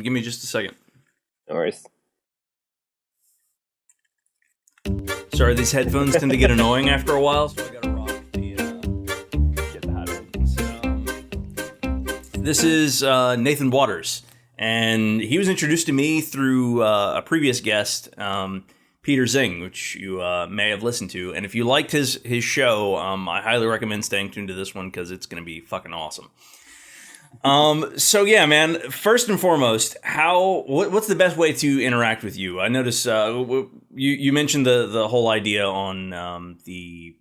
Give me just a second. No worries. Sorry, these headphones tend to get annoying after a while, so I gotta rock the. Get the hat on. This is Nathan Waters, and he was introduced to me through a previous guest, Peter Zing, which you may have listened to. And if you liked his show, I highly recommend staying tuned to this one because it's going to be fucking awesome. So yeah, man, first and foremost, what's the best way to interact with you? I notice you mentioned the whole idea on the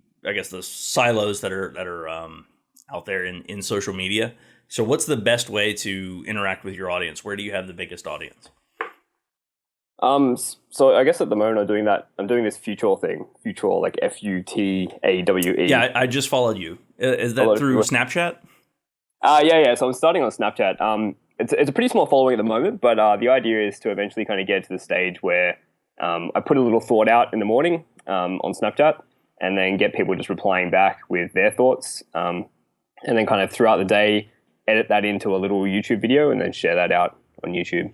silos that are out there in social media. So what's the best way to interact with your audience? Where do you have the biggest audience? So I guess at the moment I'm doing this Future thing. Future, like F-U-T-A-W-E. Yeah, I just followed you. Is that through Snapchat? Yeah. So I'm starting on Snapchat. It's a pretty small following at the moment, but the idea is to eventually kind of get to the stage where I put a little thought out in the morning on Snapchat, and then get people just replying back with their thoughts, and then kind of throughout the day edit that into a little YouTube video and then share that out on YouTube.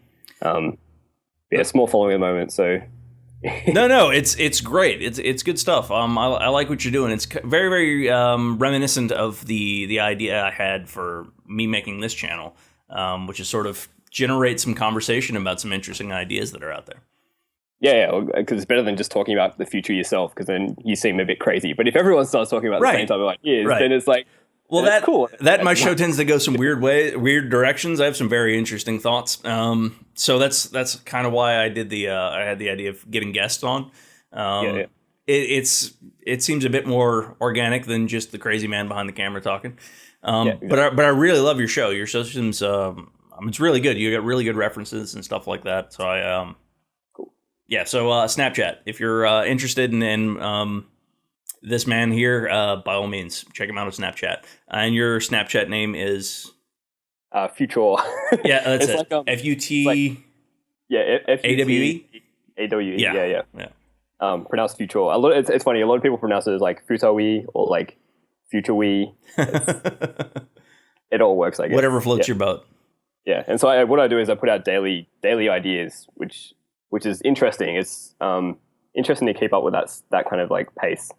Yeah, small following at the moment, so. No, it's great. It's good stuff. I like what you're doing. It's very, very reminiscent of the idea I had for me making this channel, which is sort of generate some conversation about some interesting ideas that are out there. Yeah, because it's better than just talking about the future yourself, because then you seem a bit crazy. But if everyone starts talking about the same type of ideas, then it's like, well, that's cool. That my show tends to go some weird directions. I have some very interesting thoughts. So that's kind of why I did I had the idea of getting guests on. It seems a bit more organic than just the crazy man behind the camera talking. Exactly. But I really love your show. Your show seems it's really good. You got really good references and stuff like that. So cool. Yeah. So Snapchat, if you're interested in this man here, by all means, check him out on Snapchat. And your Snapchat name is? Future. Yeah, that's it. Like, F-U-T... F-U-T-A-W-E. A-W-E. Yeah. Pronounced Future. It's funny, a lot of people pronounce it as like Future-wee or like Future-wee. It all works, I guess. Whatever floats your boat. Yeah, and so what I do is I put out daily ideas, which is interesting. It's interesting to keep up with that kind of like pace.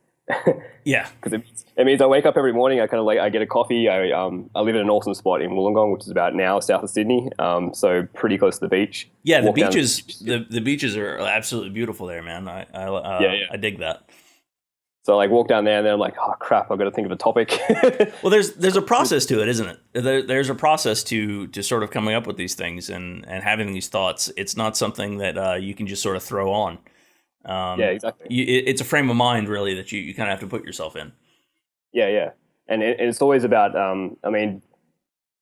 Yeah, because it means I wake up every morning. I kind of I get a coffee. I live in an awesome spot in Wollongong, which is about an hour south of Sydney. So pretty close to the beach. Yeah, the beaches are absolutely beautiful there, man. I dig that. So I walk down there, and then I'm like, oh crap, I've got to think of a topic. Well, there's a process to it, isn't it? There's a process to sort of coming up with these things and having these thoughts. It's not something that you can just sort of throw on. Yeah, exactly. It's a frame of mind, really, that you kind of have to put yourself in. Yeah. And it's always about,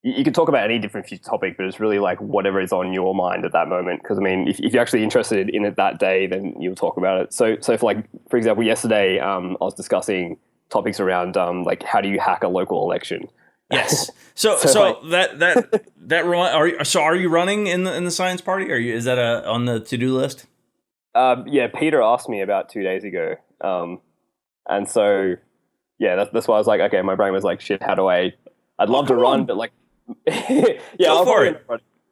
you can talk about any different topic, but it's really like whatever is on your mind at that moment. Because, if you're actually interested in it that day, then you'll talk about it. So for example, yesterday, I was discussing topics around, how do you hack a local election? Yes. So are you running in the Science Party? Is that on the to-do list? Yeah, Peter asked me about 2 days ago. And so, yeah, that's why I was like, okay, my brain was like, shit, how do I'd love to run, but like, yeah, I'll for it.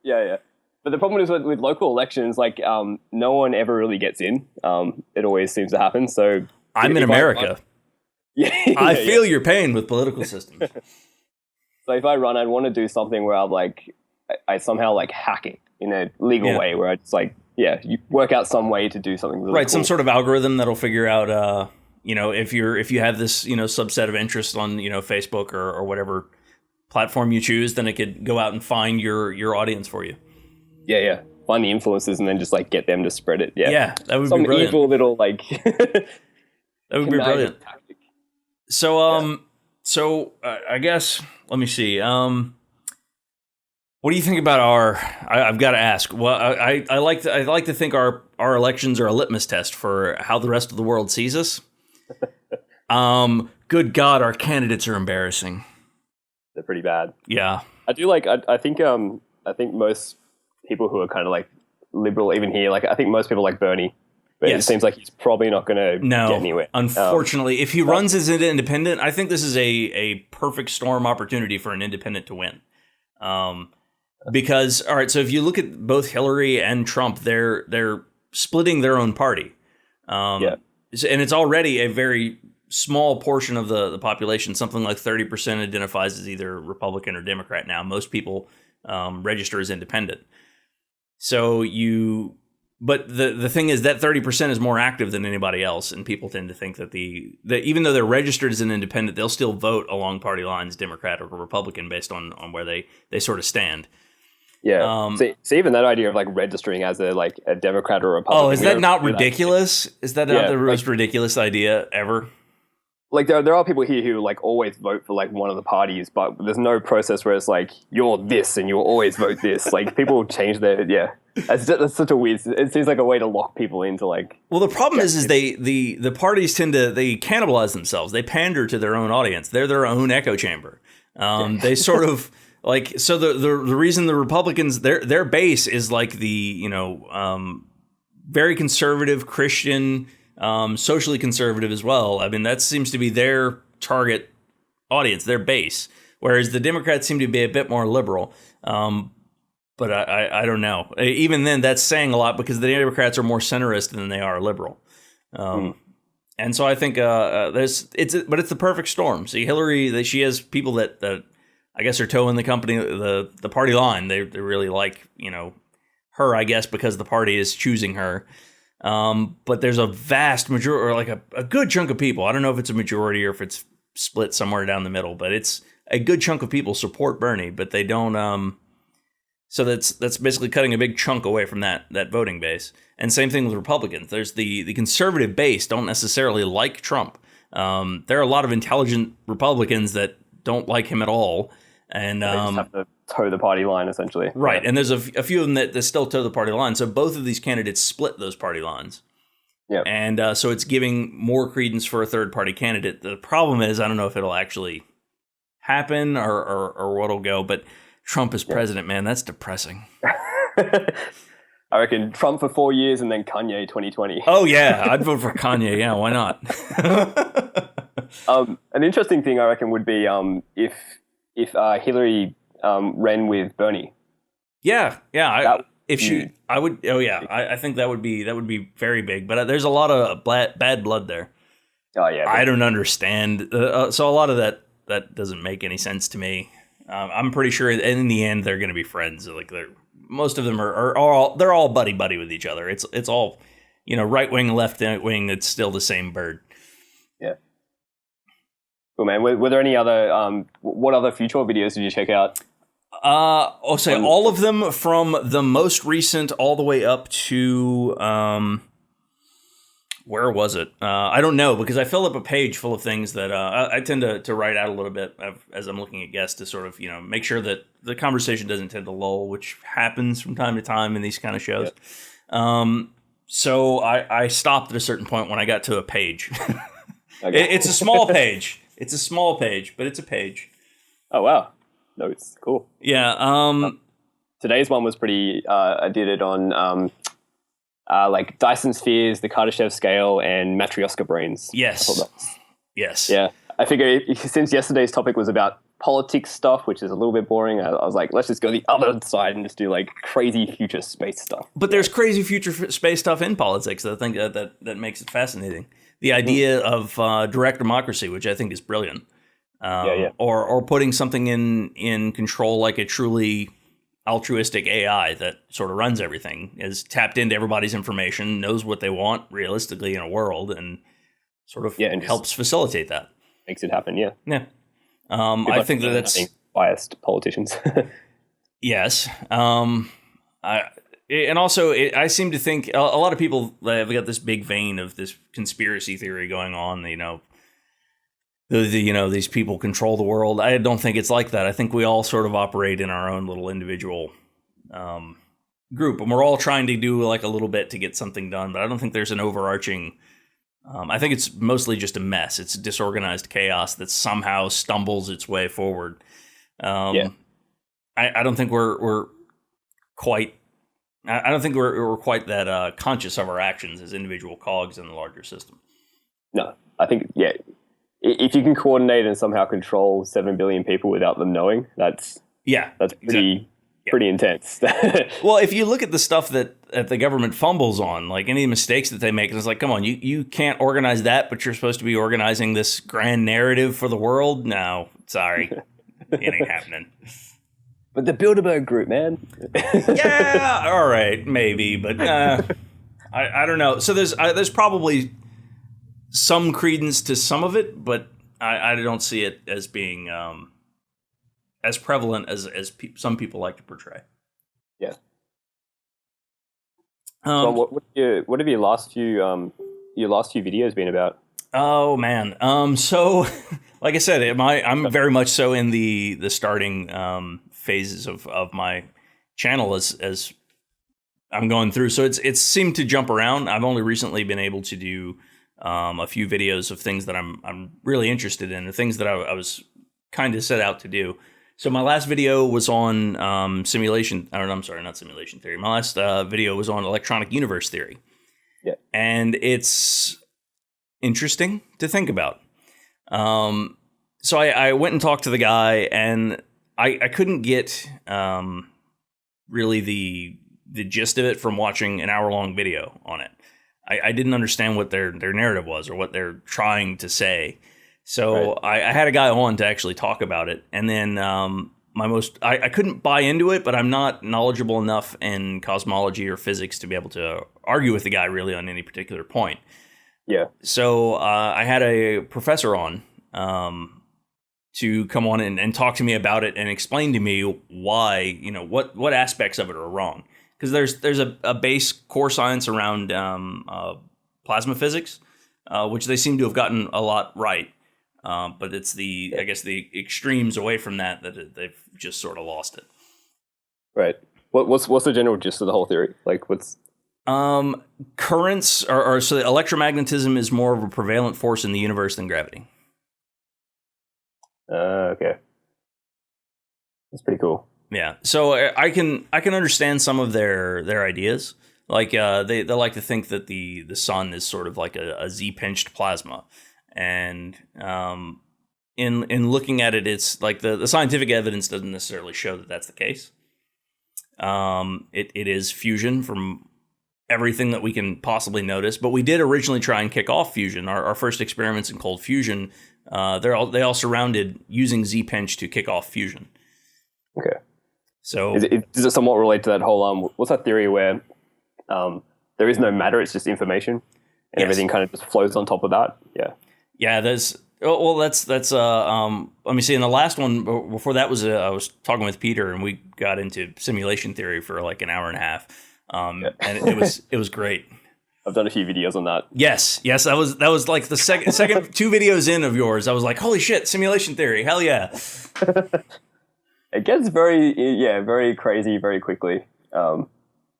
Yeah. But the problem is with local elections, no one ever really gets in. It always seems to happen. So I'm in America. I feel your pain with political systems. So if I run, I'd want to do something where I somehow hack it in a legal way where it's you work out some way to do something really cool. Some sort of algorithm that'll figure out, if you have this, subset of interest on, Facebook or whatever platform you choose, then it could go out and find your audience for you. Yeah. Find the influencers and then just get them to spread it. Yeah, that would be brilliant. Some evil little that would be brilliant. Tactic. So, I guess, let me see. What do you think about I've got to ask. Well, I like to think our elections are a litmus test for how the rest of the world sees us. Good God, our candidates are embarrassing. They're pretty bad. Yeah. I do I think most people who are kind of liberal, even here, I think most people like Bernie. But it seems like he's probably not going to get anywhere. Unfortunately, if he runs as an independent, I think this is a perfect storm opportunity for an independent to win. Because, all right, so if you look at both Hillary and Trump, they're splitting their own party. And it's already a very small portion of the population. Something like 30% identifies as either Republican or Democrat now. Most people register as independent. But the thing is that 30% is more active than anybody else, and people tend to think that that even though they're registered as an independent, they'll still vote along party lines, Democrat or Republican, based on where they sort of stand. Yeah. So even that idea of like registering as a Democrat or a Republican. Oh, is that not ridiculous? Is that not the most ridiculous idea ever? Like there are people here who like always vote for like one of the parties, but there's no process where it's like you're this and you'll always vote this. Like people change their That's such a weird. It seems like a way to lock people into like. Well, the problem is the parties tend to cannibalize themselves. They pander to their own audience. They're their own echo chamber. They sort of like so the reason the Republicans their base is like the very conservative Christian. Socially conservative as well. I mean, that seems to be their target audience, their base. Whereas the Democrats seem to be a bit more liberal. But I don't know. Even then, that's saying a lot because the Democrats are more centrist than they are liberal. And so I think but it's the perfect storm. See, Hillary, she has people that I guess are toeing the party line. They really like her, I guess, because the party is choosing her. But there's a vast majority, or like a good chunk of people. I don't know if it's a majority or if it's split somewhere down the middle, but it's a good chunk of people support Bernie, but they don't. So that's basically cutting a big chunk away from that voting base. And same thing with Republicans. There's the conservative base don't necessarily like Trump. There are a lot of intelligent Republicans that don't like him at all. And they just have to toe the party line, essentially. Right. And there's a few of them that still toe the party line. So both of these candidates split those party lines. Yeah. And so it's giving more credence for a third party candidate. The problem is, I don't know if it'll actually happen or what'll go, but Trump is president, man. That's depressing. I reckon Trump for 4 years and then Kanye 2020. Oh, yeah. I'd vote for Kanye. Yeah, why not? An interesting thing, I reckon, would be if Hillary ran with Bernie. Yeah. I would. Oh, yeah. I think that would be very big. But there's a lot of bad blood there. Oh, yeah. I don't understand. So a lot of that doesn't make any sense to me. I'm pretty sure in the end they're going to be friends. Like most of them are all buddy with each other. It's all right wing, left wing. It's still the same bird. Yeah. Cool, man. Were there any other what other future videos did you check out? I'll say all of them from the most recent all the way up to where was it? I don't know because I filled up a page full of things that I tend to write out a little bit as I'm looking at guests to sort of make sure that the conversation doesn't tend to lull, which happens from time to time in these kind of shows. Yeah. So I stopped at a certain point when I got to a page. Okay. It's a small page. It's a small page, but it's a page. Oh wow, notes, cool. Yeah. Today's one was pretty. I did it on. Like Dyson spheres, the Kardashev scale, and Matryoshka brains. Yes. Yes. Yeah. I figure since yesterday's topic was about politics stuff, which is a little bit boring, I was like, let's just go the other side and just do like crazy future space stuff. But there's crazy future space stuff in politics. I think that makes it fascinating. The idea of direct democracy, which I think is brilliant. Or putting something in control like a truly altruistic AI that sort of runs everything, is tapped into everybody's information, knows what they want realistically in a world, and sort of helps facilitate that. Makes it happen, yeah. Yeah. I think that's biased politicians. Yes. I seem to think a lot of people have got this big vein of this conspiracy theory going on, these people control the world. I don't think it's like that. I think we all sort of operate in our own little individual group, and we're all trying to do like a little bit to get something done. But I don't think there's an overarching. I think it's mostly just a mess. It's disorganized chaos that somehow stumbles its way forward. I don't think we're quite. I don't think we're quite that conscious of our actions as individual cogs in the larger system. No, I think if you can coordinate and somehow control 7 billion people without them knowing, that's pretty pretty intense. Well, if you look at the stuff that the government fumbles on, like any mistakes that they make, it's like, come on, you can't organize that, but you're supposed to be organizing this grand narrative for the world? No, sorry. It ain't happening. But the Bilderberg Group, man. Yeah, all right, maybe, but I don't know. So there's probably some credence to some of it, but I don't see it as being as prevalent as some people like to portray. Yeah. So what have your last few videos been about? Oh man. So like I said, I'm very much so in the starting phases of my channel as I'm going through. So it's seemed to jump around. I've only recently been able to do a few videos of things that I'm really interested in, the things that I was kind of set out to do. So my last video was on simulation. I'm sorry, not simulation theory. My last video was on electronic universe theory. Yeah, and it's interesting to think about. So I went and talked to the guy, and I couldn't get really the gist of it from watching an hour-long video on it. I didn't understand what their narrative was or what they're trying to say. So right. I had a guy on to actually talk about it, and then I couldn't buy into it, but I'm not knowledgeable enough in cosmology or physics to be able to argue with the guy really on any particular point. Yeah. So I had a professor on to come on and talk to me about it and explain to me why, what aspects of it are wrong. Because there's a base core science around plasma physics, which they seem to have gotten a lot right. But it's the extremes away from that they've just sort of lost it. Right. What's the general gist of the whole theory? Like what's currents are so electromagnetism is more of a prevalent force in the universe than gravity. Okay. That's pretty cool. Yeah. So I can understand some of their ideas. Like they like to think that the sun is sort of like a Z-pinched plasma. And in looking at it, it's like the scientific evidence doesn't necessarily show that that's the case. It is fusion from everything that we can possibly notice. But we did originally try and kick off fusion. Our first experiments in cold fusion, they all surrounded using Z-pinch to kick off fusion. Okay. So does it somewhat relate to that whole what's that theory where there is no matter, it's just information, and everything kind of just flows on top of that? Yeah. Yeah, that's let me see. In the last one before that was I was talking with Peter, and we got into simulation theory for like an hour and a half, and it was great. I've done a few videos on that. Yes, that was like the second 2 videos in of yours. I was like, holy shit, simulation theory, hell yeah! It gets very crazy very quickly.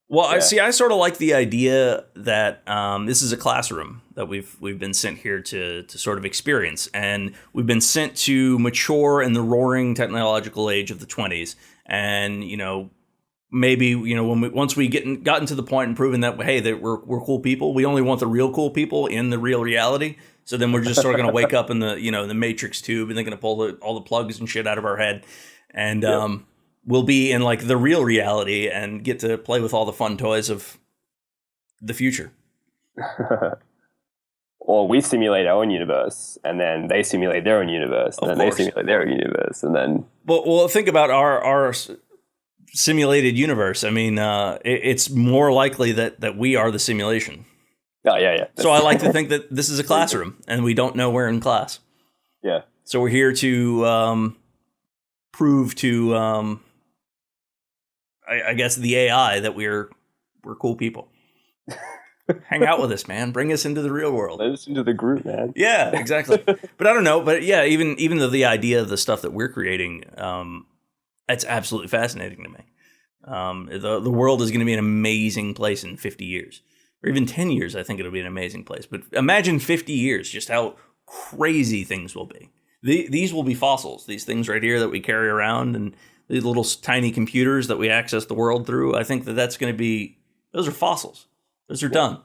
Well, yeah. I sort of like the idea that this is a classroom that we've been sent here to sort of experience, and we've been sent to mature in the roaring technological age of the 20s, and maybe once we gotten to the point and proven that hey that we're cool people, we only want the real cool people in the real reality. So then we're just sort of going to wake up in the the Matrix tube, and they're going to pull all the plugs and shit out of our head, and we'll be in like the real reality and get to play with all the fun toys of the future. Or we simulate our own universe, and then they simulate their own universe, and then they simulate their own universe, and then. Well, think about our simulated universe. I mean, it's more likely that we are the simulation. Oh yeah. So I like to think that this is a classroom, and we don't know we're in class. Yeah. So we're here to prove to. I guess the AI that we're cool people. Hang out with us, man. Bring us into the real world. Let us into the group, man. Yeah, exactly. But I don't know. But yeah, even though the idea of the stuff that we're creating, that's absolutely fascinating to me. The world is going to be an amazing place in 50 years, or even 10 years. I think it'll be an amazing place. But imagine 50 years, just how crazy things will be. These will be fossils. These things right here that we carry around, and these little tiny computers that we access the world through. I think that's going to be. Those are fossils. Those are done.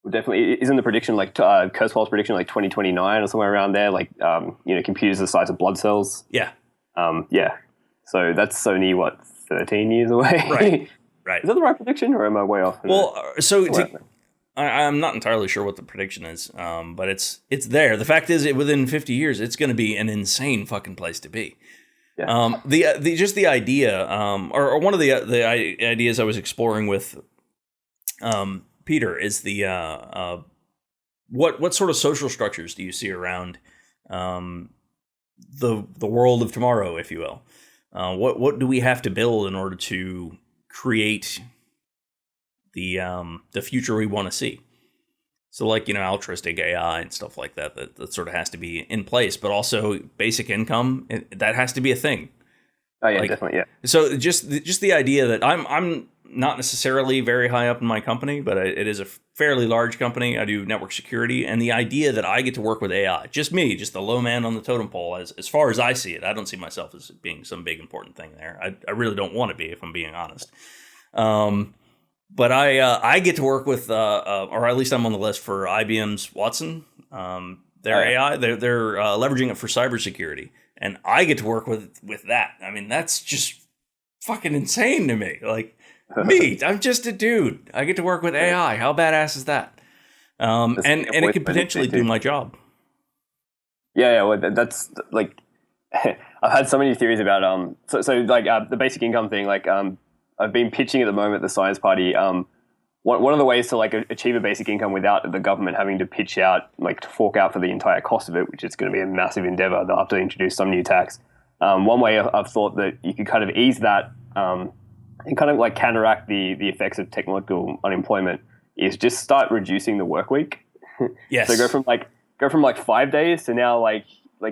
Well, definitely. Isn't the prediction like Kurzweil's prediction like 2029 or somewhere around there? Like computers the size of blood cells. Yeah. Yeah. So that's only 13 years away. Right. Right. Is that the right prediction, or am I way off? Well, I'm not entirely sure what the prediction is, but it's there. The fact is, within 50 years, it's going to be an insane fucking place to be. Yeah. The idea, or one of the ideas I was exploring with Peter is the what sort of social structures do you see around the world of tomorrow, if you will? What do we have to build in order to create the future we want to see? So, like, altruistic AI and stuff like that sort of has to be in place, but also basic income, that has to be a thing. Oh yeah, definitely, yeah. So just the idea that I'm not necessarily very high up in my company, but it is a fairly large company. I do network security, and the idea that I get to work with AI, just me, just the low man on the totem pole, as far as I see it, I don't see myself as being some big important thing there. I really don't want to be, if I'm being honest. But I get to work with, or at least I'm on the list for IBM's Watson. Their AI, they're leveraging it for cybersecurity, and I get to work with that. I mean, that's just fucking insane to me. Like, me, I'm just a dude. I get to work with AI. How badass is that? And it could potentially do my job. Yeah. Well, that's like, I've had so many theories about the basic income thing. Like, I've been pitching at the moment the Science Party. One of the ways to like achieve a basic income without the government having to pitch out, like to fork out for the entire cost of it, which is going to be a massive endeavor. They'll have to introduce some new tax. One way I've thought that you could kind of ease that and kind of like counteract the effects of technological unemployment is just start reducing the work week. Yes. So go from 5 days to now like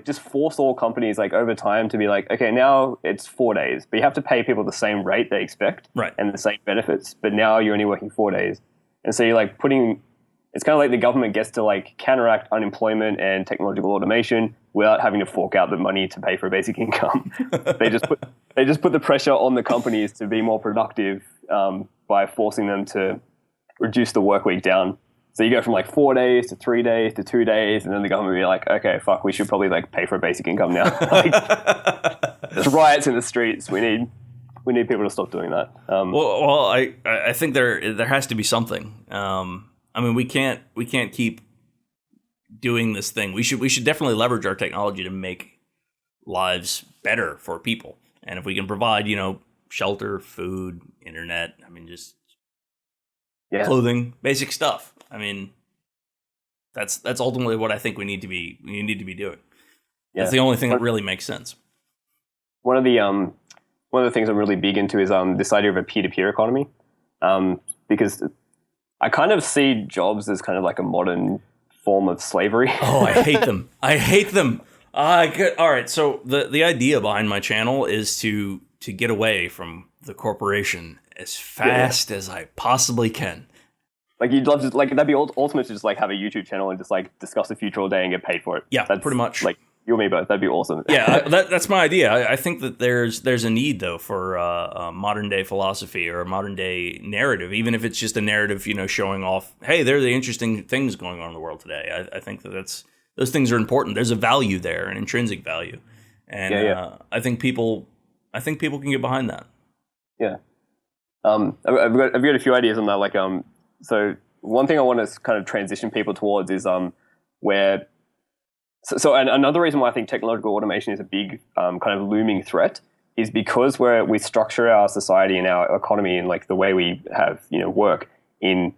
just force all companies like over time to be like, okay, now it's 4 days, but you have to pay people the same rate they expect, right, and the same benefits. But now you're only working 4 days, and so you're like it's kind of like the government gets to like counteract unemployment and technological automation without having to fork out the money to pay for a basic income. They just put the pressure on the companies to be more productive by forcing them to reduce the work week down. So you go from like 4 days to 3 days to 2 days, and then the government will be like, okay, fuck, we should probably like pay for a basic income now. Like, there's riots in the streets. We need people to stop doing that. Well, I think there has to be something. I mean, we can't keep doing this thing. We should definitely leverage our technology to make lives better for people. And if we can provide, shelter, food, internet, I mean, just clothing, basic stuff. I mean, that's ultimately what I think we need to be doing. Yeah. That's the only thing that really makes sense. One of the things I'm really big into is this idea of a peer-to-peer economy, because I kind of see jobs as kind of like a modern form of slavery. Oh, I hate them. I hate them. All right, so the idea behind my channel is to get away from the corporation as fast as I possibly can. Like, you'd love to, like, that'd be ultimate to just like have a YouTube channel and just like discuss the future all day and get paid for it. Yeah, that's pretty much. Like, you and me both. That'd be awesome. Yeah, that's my idea. I think that there's a need though for modern day philosophy or a modern day narrative, even if it's just a narrative, showing off, hey, there are the interesting things going on in the world today. I think those things are important. There's a value there, an intrinsic value, and I think people can get behind that. Yeah. I've got a few ideas on that. Like, so one thing I want to kind of transition people towards is where. So another reason why I think technological automation is a big kind of looming threat is because we structure our society and our economy and like the way we have work in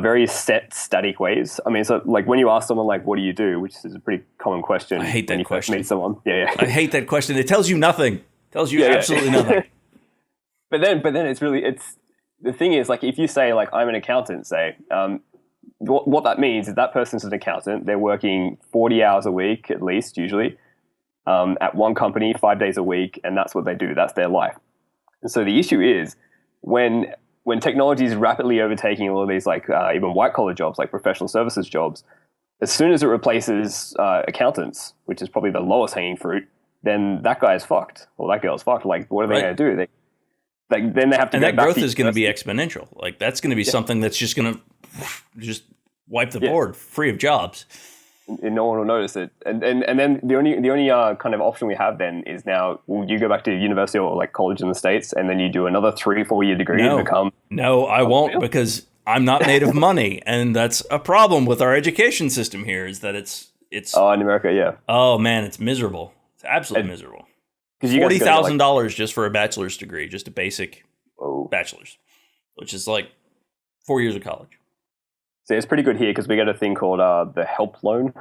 very set, static ways. I mean, so like when you ask someone like, "What do you do?" which is a pretty common question. I hate that question. Meet someone, I hate that question. It tells you nothing. It tells you absolutely nothing. But then it's the thing is, like, if you say like I'm an accountant, say. What that means is that person's an accountant. They're working 40 hours a week, at least, usually, at one company, 5 days a week, and that's what they do. That's their life. And so the issue is when technology is rapidly overtaking all of these, like even white-collar jobs, like professional services jobs, as soon as it replaces accountants, which is probably the lowest hanging fruit, then that guy's fucked, or that girl's fucked. Like, what are they going to do? Then they have to. And that growth is going to be exponential. Like, that's going to be something that's just going to just wipe the board free of jobs. and no one will notice it. And then the only kind of option we have then is now, well, you go back to university or like college in the States, and then you do another 3-4 year degree to become. No, I won't, because I'm not made of money, and that's a problem with our education system here. Is that it's Oh, in America, yeah. Oh man, it's miserable. It's absolutely miserable. $40,000 just for a bachelor's degree, just a basic bachelor's, which is like 4 years of college. So it's pretty good here because we get a thing called the help loan.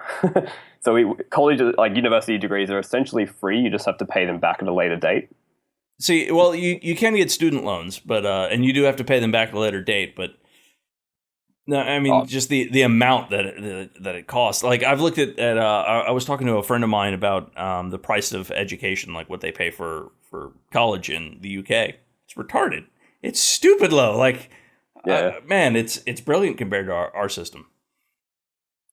So college, like university degrees, are essentially free. You just have to pay them back at a later date. See, well, you can get student loans, but and you do have to pay them back at a later date. But no, I mean just the amount that it costs. Like I've looked at I was talking to a friend of mine about the price of education, like what they pay for college in the UK. It's retarded. It's stupid low. Like. Yeah. Man, it's brilliant compared to our system.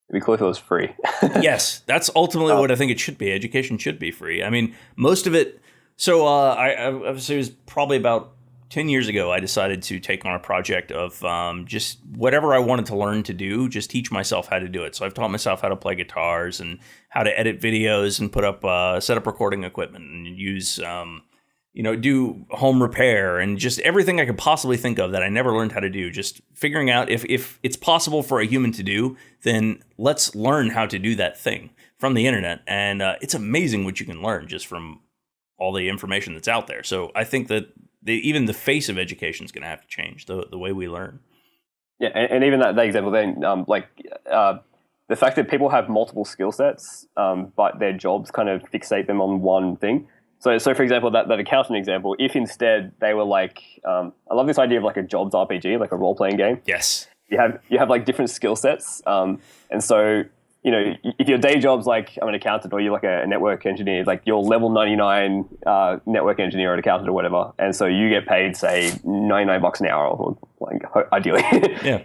It'd be cool if it was free. Yes, that's ultimately what I think it should be. Education should be free. I mean, most of it. So I say it was probably about 10 years ago, I decided to take on a project of just whatever I wanted to learn to do, just teach myself how to do it. So I've taught myself how to play guitars and how to edit videos and put up set up recording equipment and use do home repair and just everything I could possibly think of that I never learned how to do. Just figuring out if it's possible for a human to do, then let's learn how to do that thing from the internet. And it's amazing what you can learn just from all the information that's out there. So I think that even the face of education is going to have to change, the way we learn. Yeah, and even that example then, the fact that people have multiple skill sets, but their jobs kind of fixate them on one thing. So for example, that accountant example, if instead they were like, I love this idea of like a jobs RPG, like a role-playing game. Yes. You have like different skill sets. And so, if your day job's like, I'm an accountant, or you're like a network engineer, like you're level 99 network engineer or accountant or whatever. And so you get paid, say, $99 an hour, or like ideally. Yeah.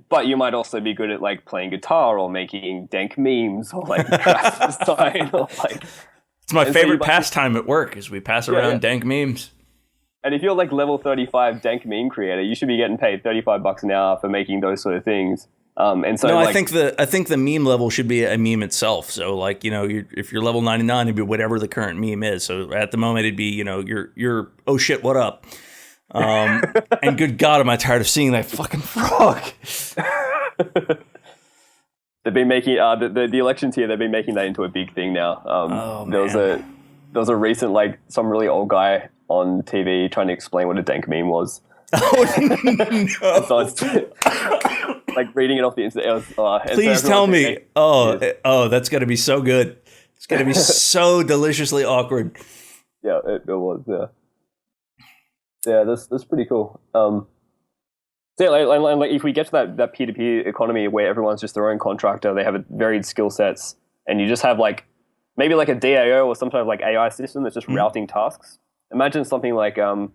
But you might also be good at like playing guitar or making dank memes or like graphic design or like... It's my favorite pastime at work is we pass around dank memes. And if you're like level 35 dank meme creator, you should be getting paid $35 an hour for making those sort of things. And so I think the meme level should be a meme itself. So like, if you're level 99, it'd be whatever the current meme is. So at the moment it'd be, you're oh shit, what up? And good God, am I tired of seeing that fucking frog. They've been making the elections here. They've been making that into a big thing now. There was a recent like some really old guy on TV trying to explain what a dank meme was. Oh no! So it's like reading it off the internet. Please tell me. Oh, that's got to be so good. It's got to be so deliciously awkward. Yeah, it was. Yeah, that's pretty cool. So like if we get to that peer-to-peer economy where everyone's just their own contractor, they have varied skill sets, and you just have like maybe like a DAO or some kind of like AI system that's just routing tasks. Imagine something like I'm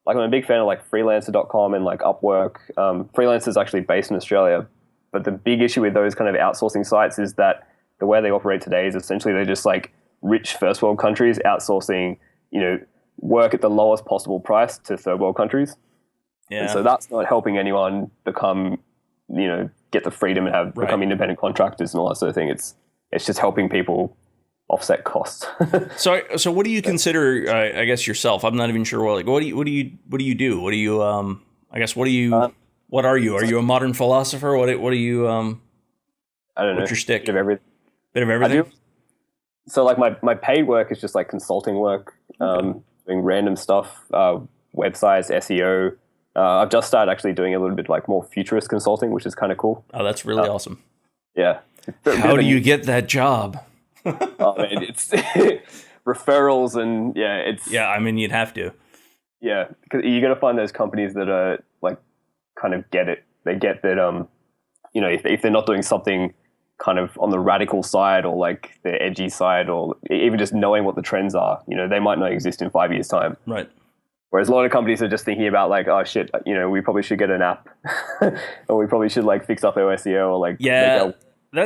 a big fan of like freelancer.com and like Upwork. Freelancer is actually based in Australia, but the big issue with those kind of outsourcing sites is that the way they operate today is essentially they're just like rich first world countries outsourcing, work at the lowest possible price to third world countries. Yeah. And so that's not helping anyone become, get the freedom and become independent contractors and all that sort of thing. It's just helping people offset costs. So what do you consider? I guess yourself. I'm not even sure. What do you do? What do you? I guess what do you? What are you? Are you a modern philosopher? What are you? I don't know. What's your stick? Bit of everything. Bit of everything. So like my paid work is just like consulting work, doing random stuff, websites, SEO. I've just started actually doing a little bit like more futurist consulting, which is kind of cool. Oh, that's really awesome. Yeah. How do you get that job? Oh man, it's referrals and I mean, you'd have to. Yeah, because you're gonna find those companies that are like kind of get it. They get that if they're not doing something kind of on the radical side or like the edgy side or even just knowing what the trends are, they might not exist in 5 years' time. Right. Whereas a lot of companies are just thinking about like, oh shit, we probably should get an app, or we probably should like fix up our SEO or like make our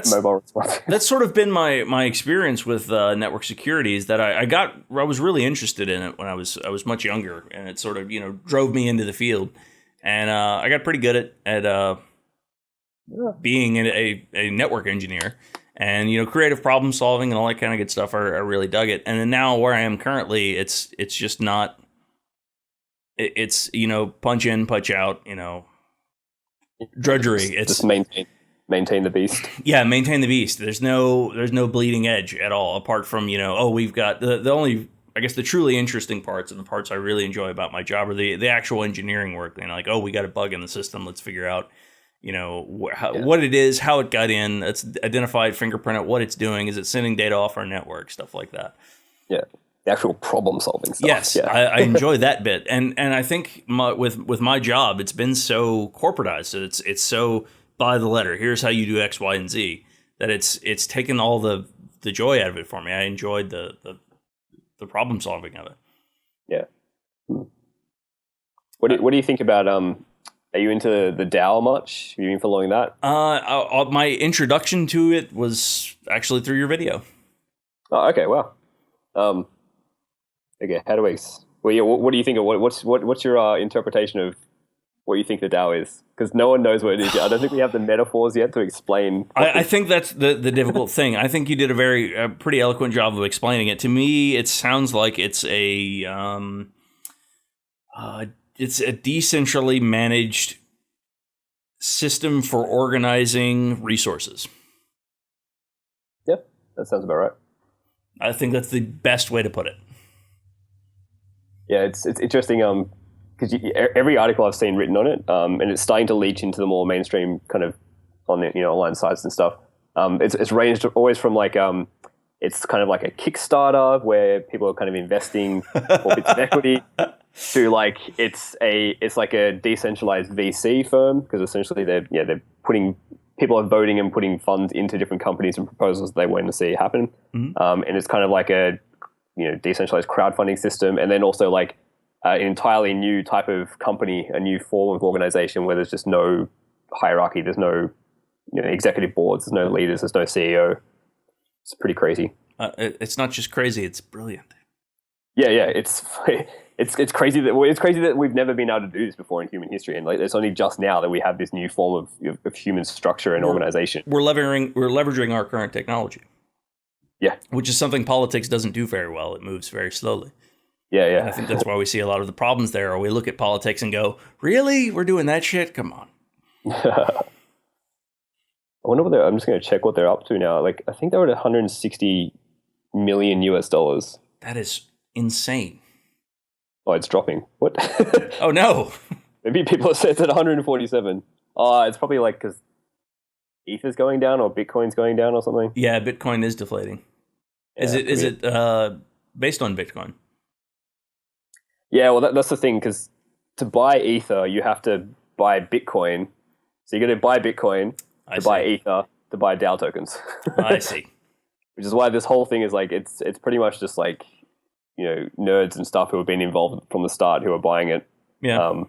mobile response. That's sort of been my experience with network security is that I was really interested in it when I was much younger, and it sort of drove me into the field, and I got pretty good at being a network engineer, and creative problem solving and all that kind of good stuff. I really dug it. And then now where I am currently, it's just not. It's punch in, punch out. Drudgery. It's just maintain the beast. Yeah, maintain the beast. There's no bleeding edge at all, apart from we've got the only, I guess, the truly interesting parts and the parts I really enjoy about my job are the actual engineering work. Like, we got a bug in the system. Let's figure out what it is, how it got in. Let's identify it, fingerprint it, what it's doing. Is it sending data off our network? Stuff like that. Yeah. The actual problem solving stuff. Yes, yeah. I enjoy that bit, and I think with my job, it's been so corporatized. So it's so by the letter. Here's how you do X, Y, and Z. That it's taken all the joy out of it for me. I enjoyed the problem solving of it. Yeah. What do you think about Are you into the DAO much? Have you been following that? My introduction to it was actually through your video. Oh, okay. Wow. Okay. How do we? Well, yeah. What do you think of what's your interpretation of what you think the DAO is? Because no one knows what it is yet. I don't think we have the metaphors yet to explain. I think that's the difficult thing. I think you did a pretty eloquent job of explaining it. To me, it sounds like it's a decentrally managed system for organizing resources. Yep, that sounds about right. I think that's the best way to put it. Yeah, it's interesting because every article I've seen written on it, and it's starting to leach into the more mainstream kind of online sites and stuff. It's ranged always from like it's kind of like a Kickstarter where people are kind of investing for bits of equity to like it's like a decentralized VC firm, because essentially they're putting, people are voting and putting funds into different companies and proposals that they want to see happen. Mm-hmm. And it's kind of like a decentralized crowdfunding system, and then also like an entirely new type of company, a new form of organization where there's just no hierarchy, there's no executive boards, there's no leaders, there's no CEO. It's pretty crazy. It's not just crazy; it's brilliant. Yeah, it's crazy that we've never been able to do this before in human history, and like it's only just now that we have this new form of human structure and organization. We're leveraging our current technology. Yeah, which is something politics doesn't do very well. It moves very slowly. Yeah. And I think that's why we see a lot of the problems there. Or we look at politics and go, "Really, we're doing that shit? Come on." I wonder what I'm just going to check what they're up to now. Like, I think they're at $160 million US. That is insane. Oh, it's dropping. What? Oh no. Maybe people have said it's at 147. Oh, it's probably like because Ether's going down or Bitcoin's going down or something. Yeah, Bitcoin is deflating. Is it based on Bitcoin? Yeah, well, that's the thing, because to buy Ether, you have to buy Bitcoin. So you're going to buy Bitcoin to buy Ether to buy DAO tokens. I see. Which is why this whole thing is like it's pretty much just like nerds and stuff who have been involved from the start who are buying it. Yeah.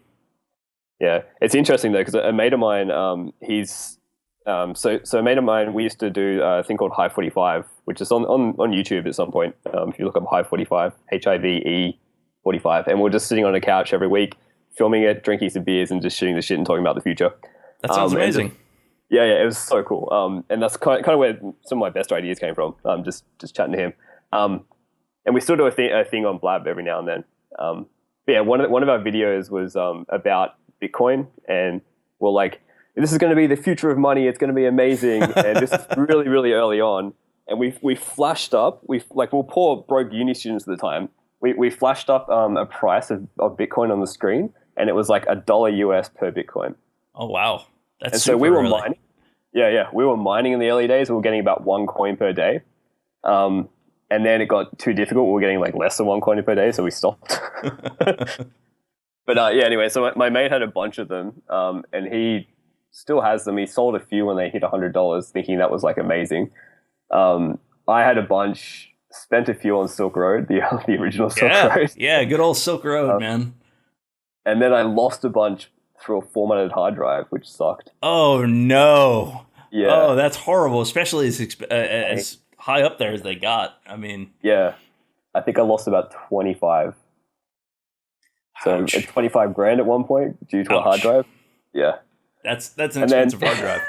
Yeah, it's interesting though, because a mate of mine, he's so a mate of mine, we used to do a thing called Hive 45, which is on YouTube at some point. If you look up Hive 45, HIVE 45, and we're just sitting on a couch every week, filming it, drinking some beers, and just shooting the shit and talking about the future. That sounds amazing. Yeah, it was so cool. And that's kind of where some of my best ideas came from. Just chatting to him. And we still do a thing on Blab every now and then. But yeah, one of our videos was about Bitcoin, and we're like, this is going to be the future of money. It's going to be amazing. And this is really, really early on. And we flashed up. We were poor broke uni students at the time. We flashed up a price of Bitcoin on the screen, and it was like $1 US per Bitcoin. Oh wow, that's and super so we were early. mining. Yeah, we were mining in the early days. We were getting about 1 coin per day, and then it got too difficult. We were getting like less than 1 coin per day, so we stopped. But anyway, so my mate had a bunch of them, and he still has them. He sold a few when they hit $100, thinking that was like amazing. I had a bunch. Spent a few on Silk Road, the original Silk Road. Yeah, good old Silk Road, man. And then I lost a bunch through a formatted hard drive, which sucked. Oh, no. Yeah. Oh, that's horrible, especially as high up there as they got. I mean... Yeah. I think I lost about 25. So $25 grand at one point due to a hard drive. Yeah. That's an expensive hard drive.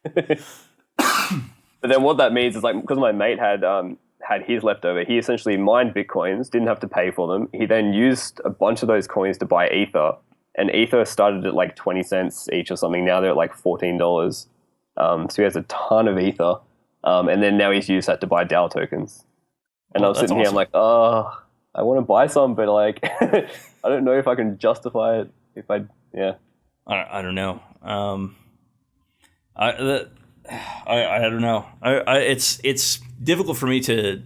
But then what that means is like because my mate had his leftover, he essentially mined bitcoins, didn't have to pay for them. He then used a bunch of those coins to buy ether, and ether started at like 20 cents each or something. Now they're at like $14. So he has a ton of ether, and then now he's used that to buy DAO tokens. And I was sitting here, I'm like, oh, I want to buy some, but like, I don't know if I can justify it. If I, yeah, I don't know. I don't know. It's difficult for me to,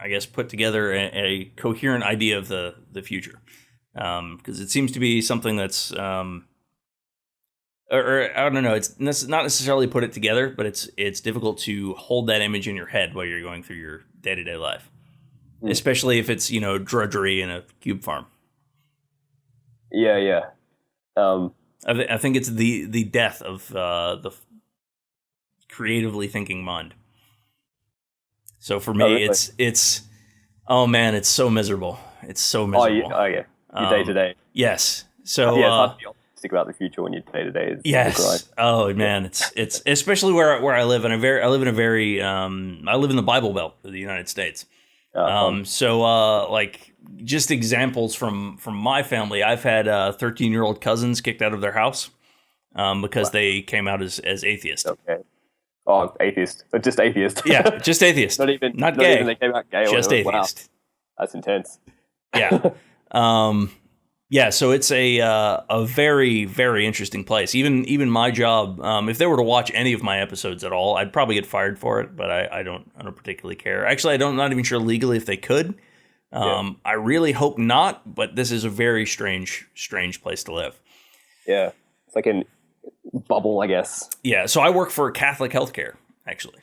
I guess, put together a coherent idea of the future, because it seems to be something that's, or I don't know. It's not necessarily put it together, but it's difficult to hold that image in your head while you're going through your day-to-day life, especially if it's drudgery in a cube farm. Yeah. I think it's the death of the creatively thinking mind. So for me, really? it's oh man, it's so miserable. It's so miserable. Oh yeah, your day to day. Yes. So yeah, it's hard to be optimistic about the future when your day to day is. Yes. Oh man, it's especially where I live, and I live in the Bible Belt of the United States. So like just examples from my family, I've had 13-year-old cousins kicked out of their house because they came out as atheists. Okay. Oh, atheist. So just atheist. Yeah, just atheist. not gay. Even they came out gay. Just atheist. Wow. That's intense. Yeah. Yeah, so it's a very, very interesting place. Even my job, if they were to watch any of my episodes at all, I'd probably get fired for it, but I don't particularly care. Actually, not even sure legally if they could. I really hope not, but this is a very strange place to live. Yeah. It's like an bubble, I guess. Yeah, so I work for Catholic Healthcare, actually.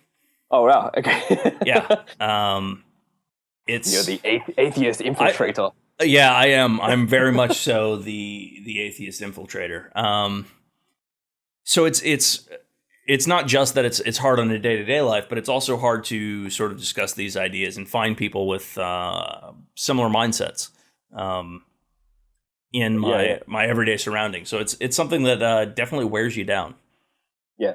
Oh, wow. Okay. Yeah. You're the atheist infiltrator. Yeah, I am. I'm very much so the atheist infiltrator. So it's not just that it's hard on a day-to-day life, but it's also hard to sort of discuss these ideas and find people with similar mindsets in my everyday surroundings. So it's something that definitely wears you down. Yeah.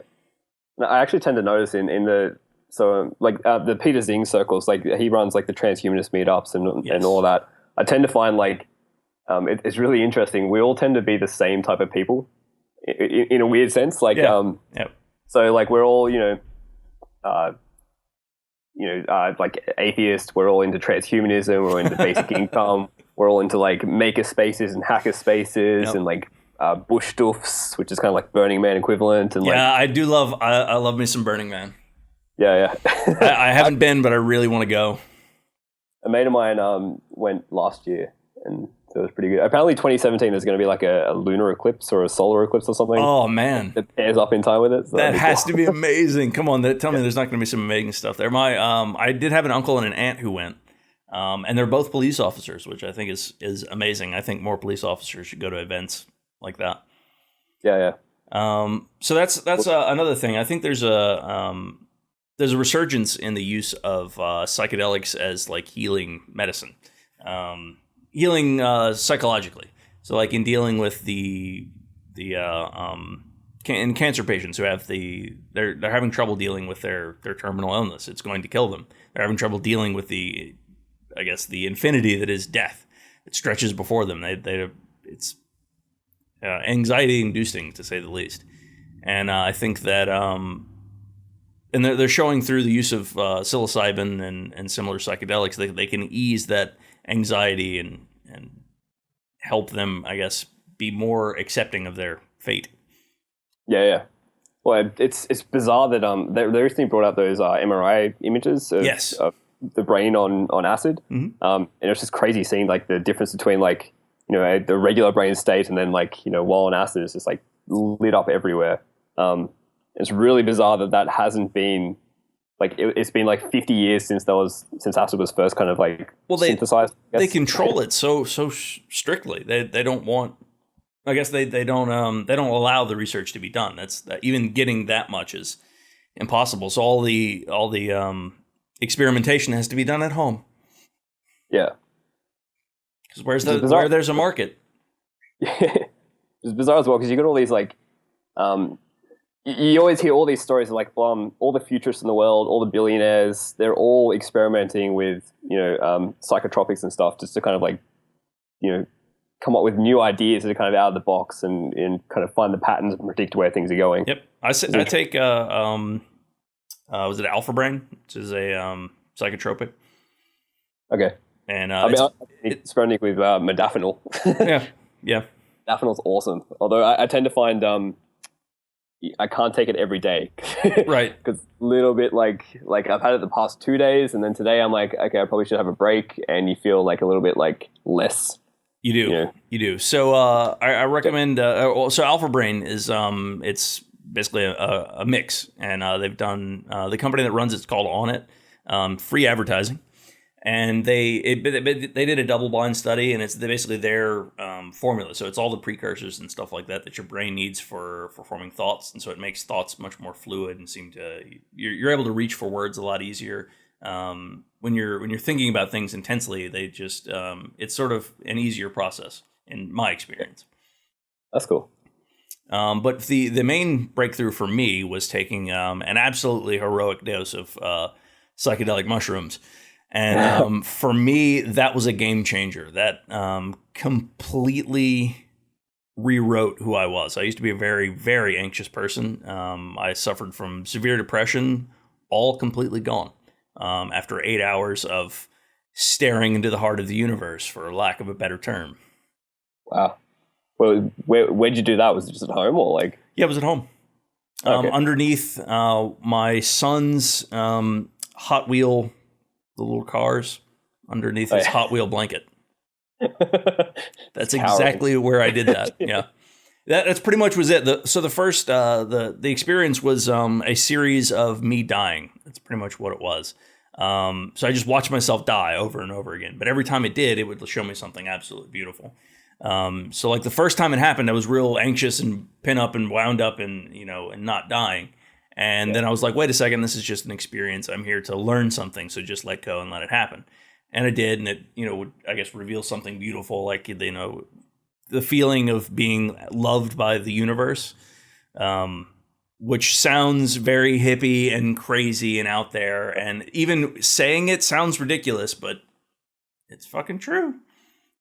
I actually tend to notice in the the Peter Zing circles, like he runs like the transhumanist meetups and all that. I tend to find like it's really interesting. We all tend to be the same type of people in a weird sense. Like, so like we're all like atheists. We're all into transhumanism. We're into basic income. We're all into like maker spaces and hacker spaces and like bush stuffs, which is kind of like Burning Man equivalent. And I do love. I love me some Burning Man. Yeah. I haven't been, but I really want to go. A mate of mine went last year, and so it was pretty good. Apparently 2017 there's going to be like a lunar eclipse or a solar eclipse or something. Oh, man. It pairs up in time with it. So that has to be amazing. Come on, tell me there's not going to be some amazing stuff there. I did have an uncle and an aunt who went, and they're both police officers, which I think is amazing. I think more police officers should go to events like that. Yeah. So that's another thing. I think there's a resurgence in the use of psychedelics as like healing medicine, healing psychologically. So like in dealing with in cancer patients who have they're having trouble dealing with their terminal illness. It's going to kill them. They're having trouble dealing with the infinity that is death. It stretches before them. It's anxiety inducing to say the least. And I think that. And they're showing through the use of psilocybin and similar psychedelics that they can ease that anxiety and help them, I guess, be more accepting of their fate. Yeah. Well, it's bizarre that they recently brought out those MRI images of the brain on acid, and it's just crazy seeing like the difference between like the regular brain state and then like while on acid it's just like lit up everywhere. It's really bizarre that hasn't been like it's been like 50 years since acid was first kind of like synthesized. They control it so strictly. They don't want. I guess they don't allow the research to be done. That's even getting that much is impossible. So all the experimentation has to be done at home. Yeah. Because where there's a market. Yeah. It's bizarre as well because you got all these like. you always hear all these stories of like all the futurists in the world, all the billionaires, they're all experimenting with psychotropics and stuff just to kind of like come up with new ideas that are kind of out of the box and kind of find the patterns and predict where things are going. Yep, I take was it Alpha Brain, which is a psychotropic. Okay. And I'm experimenting with modafinil. yeah. Modafinil's awesome. Although I tend to find I can't take it every day. Right. Because a little bit like I've had it the past 2 days, and then today I'm like, okay, I probably should have a break, and you feel like a little bit like less. You do. You do. So I recommend. So Alpha Brain is it's basically a mix, and they've done the company that runs it's called On It, free advertising, and they did a double blind study, and it's basically their formula. So it's all the precursors and stuff like that that your brain needs for forming thoughts, and so it makes thoughts much more fluid and you're able to reach for words a lot easier. When you're thinking about things intensely, they just it's sort of an easier process in my experience. That's cool. But the main breakthrough for me was taking an absolutely heroic dose of psychedelic mushrooms. And for me, that was a game changer. That completely rewrote who I was. I used to be a very, very anxious person. I suffered from severe depression, all completely gone after 8 hours of staring into the heart of the universe, for lack of a better term. Wow. Well, where'd you do that? Was it just at home or like? Yeah, it was at home. Okay. Underneath my son's Hot Wheel, the little cars, underneath his Hot Wheel blanket. That's exactly where I did that. Yeah. That's pretty much was it. So the first, the experience was a series of me dying. That's pretty much what it was. So I just watched myself die over and over again. But every time it did, it would show me something absolutely beautiful. So like the first time it happened, I was real anxious and pin up and wound up and not dying. And then I was like, wait a second, this is just an experience. I'm here to learn something. So just let go and let it happen. And it did. And it, would, I guess, reveal something beautiful, like, the feeling of being loved by the universe, which sounds very hippie and crazy and out there. And even saying it sounds ridiculous, but it's fucking true.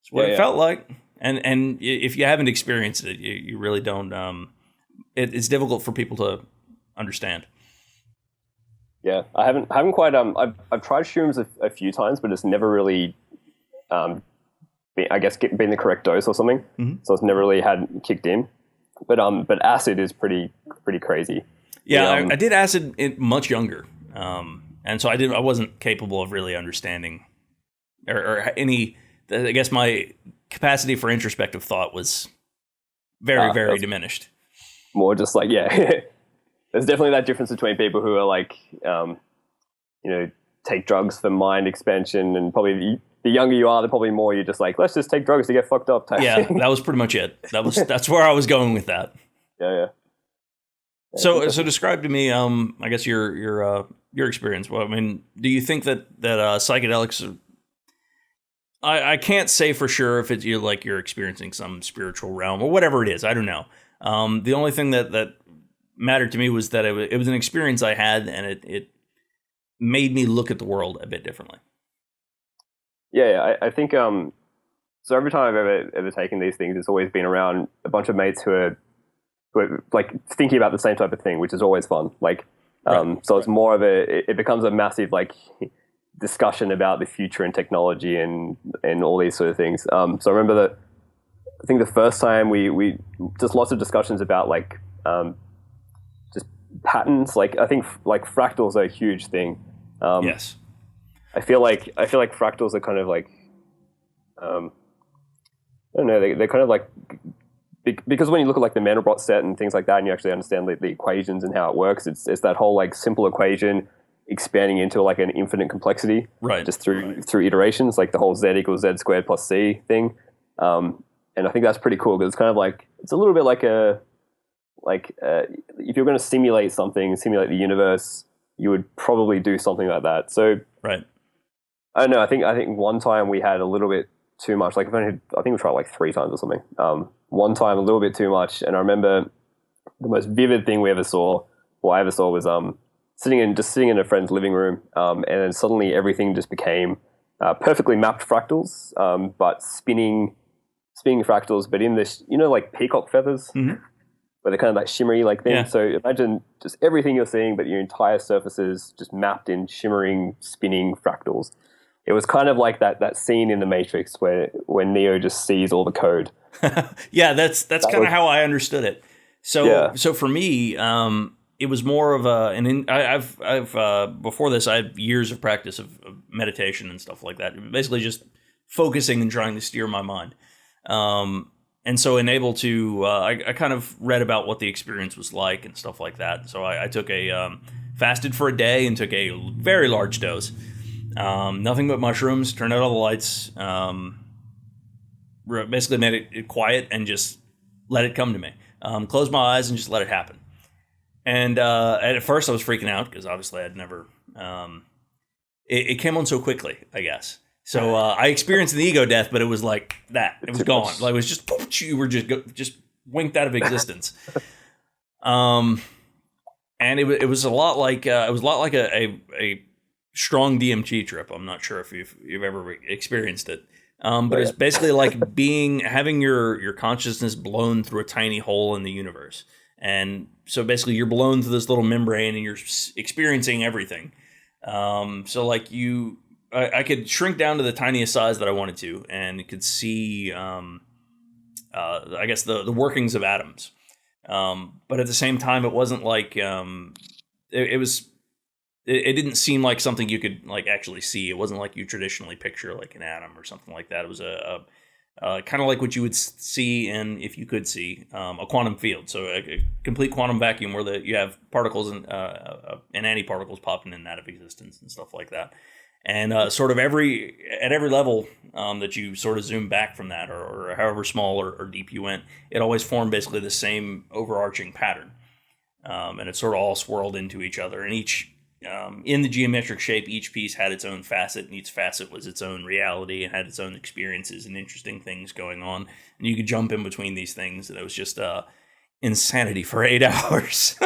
It's what it felt like. And if you haven't experienced it, you really don't. It's difficult for people to understand. Yeah, I haven't quite. I've tried shrooms a few times, but it's never really, been the correct dose or something. Mm-hmm. So it's never really had kicked in. But acid is pretty crazy. Yeah, I did acid much younger, and so I wasn't capable of really understanding or any. I guess my capacity for introspective thought was very diminished. More just like, there's definitely that difference between people who are like, take drugs for mind expansion, and probably the younger you are, the probably more you're just like, let's just take drugs to get fucked up type thing. That was pretty much it. That's where I was going with that. Yeah. So describe to me, I guess your experience. Well, I mean, do you think that psychedelics are, I can't say for sure if you're experiencing some spiritual realm or whatever it is. I don't know. The only thing that mattered to me was that it was an experience I had, and it made me look at the world a bit differently. Yeah, I think so. Every time I've ever taken these things, it's always been around a bunch of mates who are like thinking about the same type of thing, which is always fun. Like, so it's more of it becomes a massive like discussion about the future and technology and all these sort of things. So I remember that I think the first time we just lots of discussions about like just patterns. Like I think like fractals are a huge thing. Yes. I feel like fractals are kind of like I don't know, they're kind of like because when you look at like the Mandelbrot set and things like that, and you actually understand the equations and how it works, it's that whole like simple equation expanding into like an infinite complexity, right? Just through iterations, like the whole z equals z squared plus c thing. And I think that's pretty cool because it's kind of like it's a little bit like if you're going to simulate the universe, you would probably do something like that. So right. I don't know. I think one time we had a little bit too much. Like I think we tried like 3 times or something. One time a little bit too much, and I remember the most vivid thing we ever saw, or I ever saw, was sitting in a friend's living room, and then suddenly everything just became perfectly mapped fractals, but spinning fractals, but in this, like peacock feathers, where they're kind of like shimmery like things. Yeah. So imagine just everything you're seeing, but your entire surface is just mapped in shimmering, spinning fractals. It was kind of like that scene in The Matrix when Neo just sees all the code. Yeah, that's kind of how I understood it. So for me, it was more of I've before this, I had years of practice of meditation and stuff like that. Basically, just focusing and trying to steer my mind. And so enabled to, I kind of read about what the experience was like and stuff like that. So I took fasted for a day and took a very large dose. Nothing but mushrooms, turned out all the lights, basically made it quiet and just let it come to me. Closed my eyes and just let it happen. And at first I was freaking out because obviously I'd never, it came on so quickly, I guess. So I experienced the ego death, but it was like that. It was gone. Like it was just, poof, you were just winked out of existence. And it was a lot like a strong DMT trip. I'm not sure if you've ever experienced it. But it's basically like having your consciousness blown through a tiny hole in the universe. And so basically you're blown through this little membrane and you're experiencing everything. So like I could shrink down to the tiniest size that I wanted to, and could see, I guess the workings of atoms. But at the same time, it wasn't like, it didn't seem like something you could like actually see. It wasn't like you traditionally picture like an atom or something like that. It was a kind of like what you would see if you could see a quantum field. So a complete quantum vacuum where you have particles and antiparticles popping in and out of existence and stuff like that. And sort of at every level that you sort of zoom back from that, or however small or deep you went, it always formed basically the same overarching pattern. And it sort of all swirled into each other. And in the geometric shape, each piece had its own facet, and each facet was its own reality and had its own experiences and interesting things going on. And you could jump in between these things, and it was just insanity for 8 hours.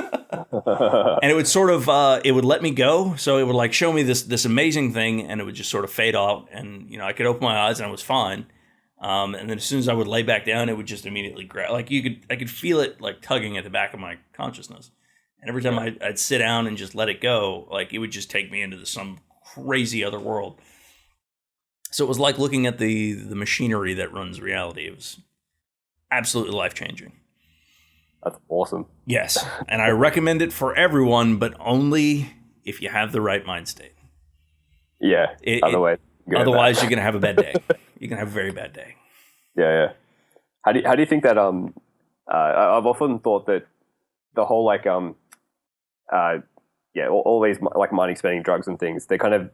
And it would sort of, it would let me go. So it would like show me this amazing thing, and it would just sort of fade out. And, I could open my eyes and I was fine. And then as soon as I would lay back down, it would just immediately grab, like I could feel it like tugging at the back of my consciousness. And every time I'd sit down and just let it go, like it would just take me into some crazy other world. So it was like looking at the machinery that runs reality. It was absolutely life-changing. That's awesome. Yes, and I recommend it for everyone, but only if you have the right mind state. Yeah, otherwise you're going to have a bad day. You're going to have a very bad day. Yeah. How do you think that? I've often thought that the whole all these like mind expanding drugs and things, they're kind of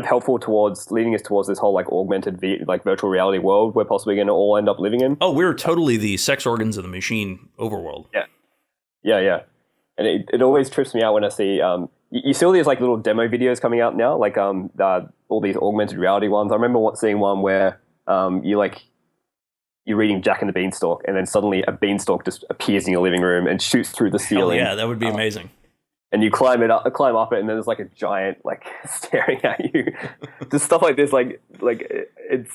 helpful towards leading us towards this whole like augmented virtual reality world we're possibly going to all end up living in. Oh, we're totally the sex organs of the machine overworld. Yeah. And it always trips me out when I see you see all these like little demo videos coming out now, like all these augmented reality ones. I remember seeing one where you're reading Jack and the Beanstalk, and then suddenly a beanstalk just appears in your living room and shoots through the ceiling. Hell yeah, that would be amazing. And you climb up it, and then there's like a giant like staring at you. Just stuff like this, like it's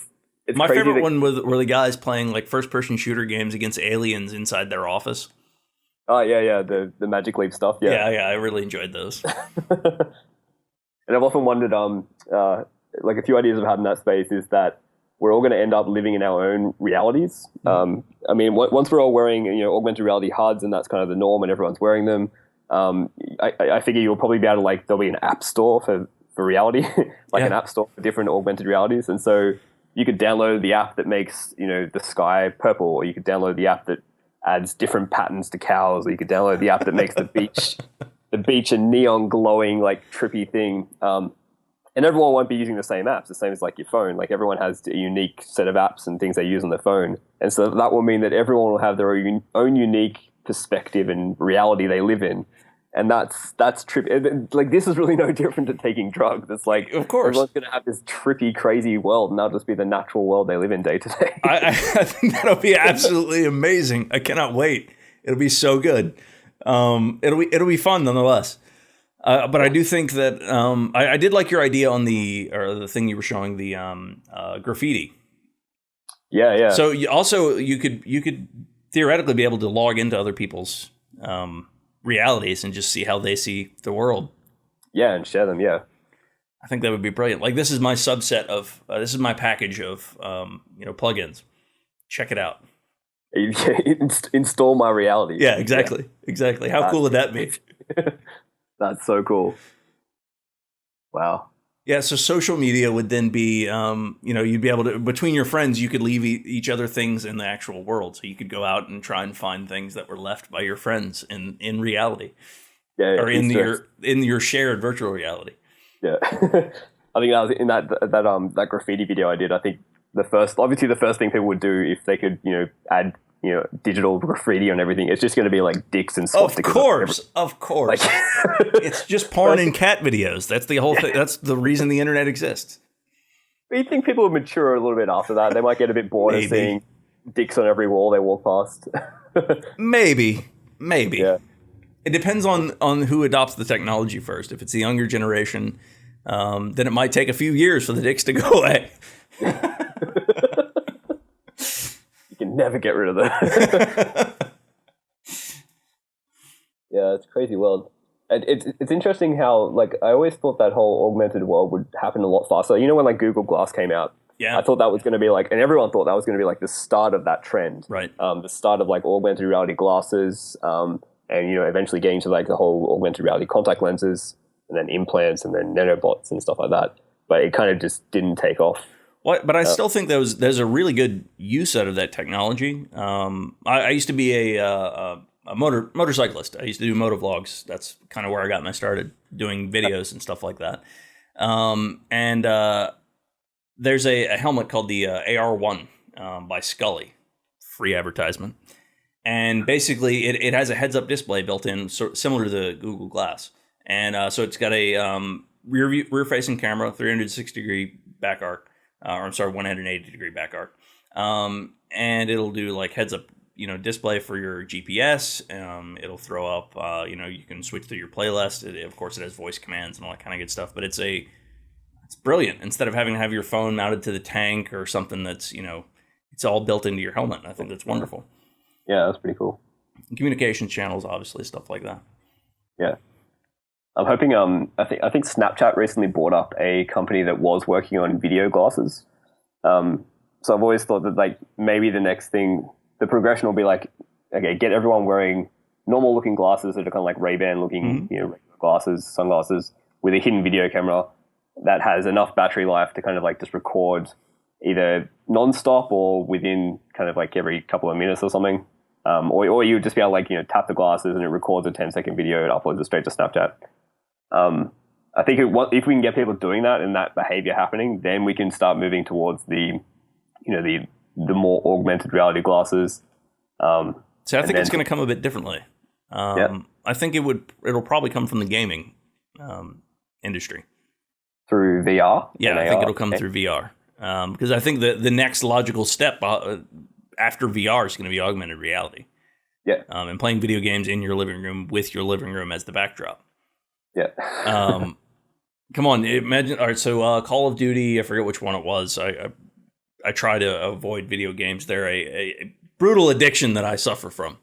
my favorite one were the guys playing like first person shooter games against aliens inside their office. Oh yeah, the Magic Leap stuff. Yeah, I really enjoyed those. And I've often wondered, like a few ideas I've had in that space is that we're all going to end up living in our own realities. I mean, once we're all wearing augmented reality HUDs, and that's kind of the norm, and everyone's wearing them. I figure you'll probably be able to there'll be an app store for reality, an app store for different augmented realities. And so you could download the app that makes, the sky purple, or you could download the app that adds different patterns to cows, or you could download the app that makes the beach a neon glowing, like trippy thing. And everyone won't be using the same apps, the same as like your phone. Like everyone has a unique set of apps and things they use on their phone. And so that will mean that everyone will have their own unique perspective and reality they live in. And that's trippy. Like this is really no different to taking drugs. It's like, of course, everyone's going to have this trippy, crazy world, and that'll just be the natural world they live in day to day. I think that'll be absolutely amazing. I cannot wait. It'll be so good. It'll be fun nonetheless. But I do think that I did like your idea on the thing you were showing, the graffiti. Yeah. So you could theoretically be able to log into other people's realities and just see how they see the world. Yeah, and share them. Yeah. I think that would be brilliant. Like, this is my subset of this is my package of plugins. Check it out. Install my reality. Yeah, exactly. How cool would that be? That's so cool. Wow. Yeah, so social media would then be, you'd be able to, between your friends, you could leave each other things in the actual world. So you could go out and try and find things that were left by your friends in reality, or in your shared virtual reality. Yeah, I think that was in that graffiti video I did. I think the first thing people would do if they could, add digital graffiti on everything, it's just going to be like dicks and swastikas. Of course. Like, it's just porn and cat videos. That's the whole thing. That's the reason the internet exists. But you think people would mature a little bit after that? They might get a bit bored of seeing dicks on every wall they walk past. Maybe. Yeah. It depends on who adopts the technology first. If it's the younger generation, then it might take a few years for the dicks to go away. You can never get rid of them. Yeah, it's a crazy world. It's interesting how, like, I always thought that whole augmented world would happen a lot faster. You know, when like Google Glass came out, yeah, I thought that was going to be like, and everyone thought that was going to be like the start of that trend, right? The start of like augmented reality glasses, and eventually getting to like the whole augmented reality contact lenses, and then implants, and then nanobots and stuff like that. But it kind of just didn't take off. Well, but I still think there's a really good use out of that technology. I used to be a motorcyclist. I used to do motovlogs. That's kind of where I got my started doing videos and stuff like that. There's a helmet called the AR1 by Scully, free advertisement. And basically it has a heads-up display built in, similar to the Google Glass. And so it's got a rear-facing camera, 360-degree back arc. 180-degree back arc. And it'll do like heads-up display for your GPS. It'll throw up, you can switch through your playlist. Of course, it has voice commands and all that kind of good stuff. But it's brilliant. Instead of having to have your phone mounted to the tank or something that's, it's all built into your helmet. I think that's wonderful. Yeah, that's pretty cool. And communication channels, obviously, stuff like that. Yeah. I'm hoping, I think Snapchat recently bought up a company that was working on video glasses. So I've always thought that like maybe the next thing, the progression will be like, okay, get everyone wearing normal looking glasses that are kind of like Ray-Ban looking, regular glasses, sunglasses with a hidden video camera that has enough battery life to kind of like just record either non-stop or within kind of like every couple of minutes or something. Or you would just be able to like, tap the glasses and it records a 10-second video and uploads it straight to Snapchat. I think if we can get people doing that and that behavior happening, then we can start moving towards the more augmented reality glasses. So I think it's going to come a bit differently. I think it'll probably come from the gaming industry. Through VR? Yeah, I think it'll come through VR. Because I think the next logical step after VR is going to be augmented reality. Yeah. And playing video games in your living room with your living room as the backdrop. Yeah. Come on, imagine. All right, so Call of Duty, I forget which one it was. I try to avoid video games. They're a brutal addiction that I suffer from.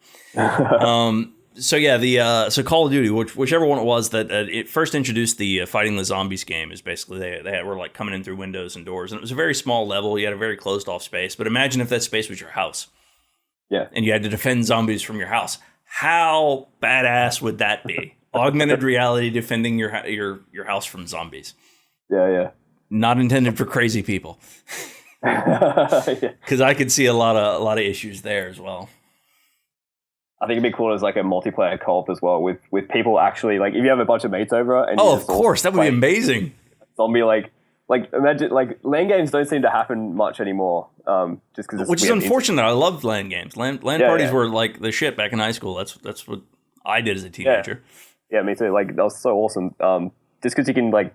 So yeah, so Call of Duty, whichever one it was that it first introduced the fighting the zombies game, is basically they were like coming in through windows and doors, and it was a very small level. You had a very closed off space, but imagine if that space was your house. Yeah, and you had to defend zombies from your house. How badass would that be? Augmented reality defending your house from zombies. Yeah. Not intended for crazy people. Because I could see a lot of issues there as well. I think it'd be cool as like a multiplayer co-op as well with people actually, like if you have a bunch of mates over and of course that would be amazing. Zombie like imagine like LAN games don't seem to happen much anymore. Just because which is unfortunate. I loved LAN games. LAN parties were like the shit back in high school. That's what I did as a teenager. Yeah, me too. Like that was so awesome. Just because you can like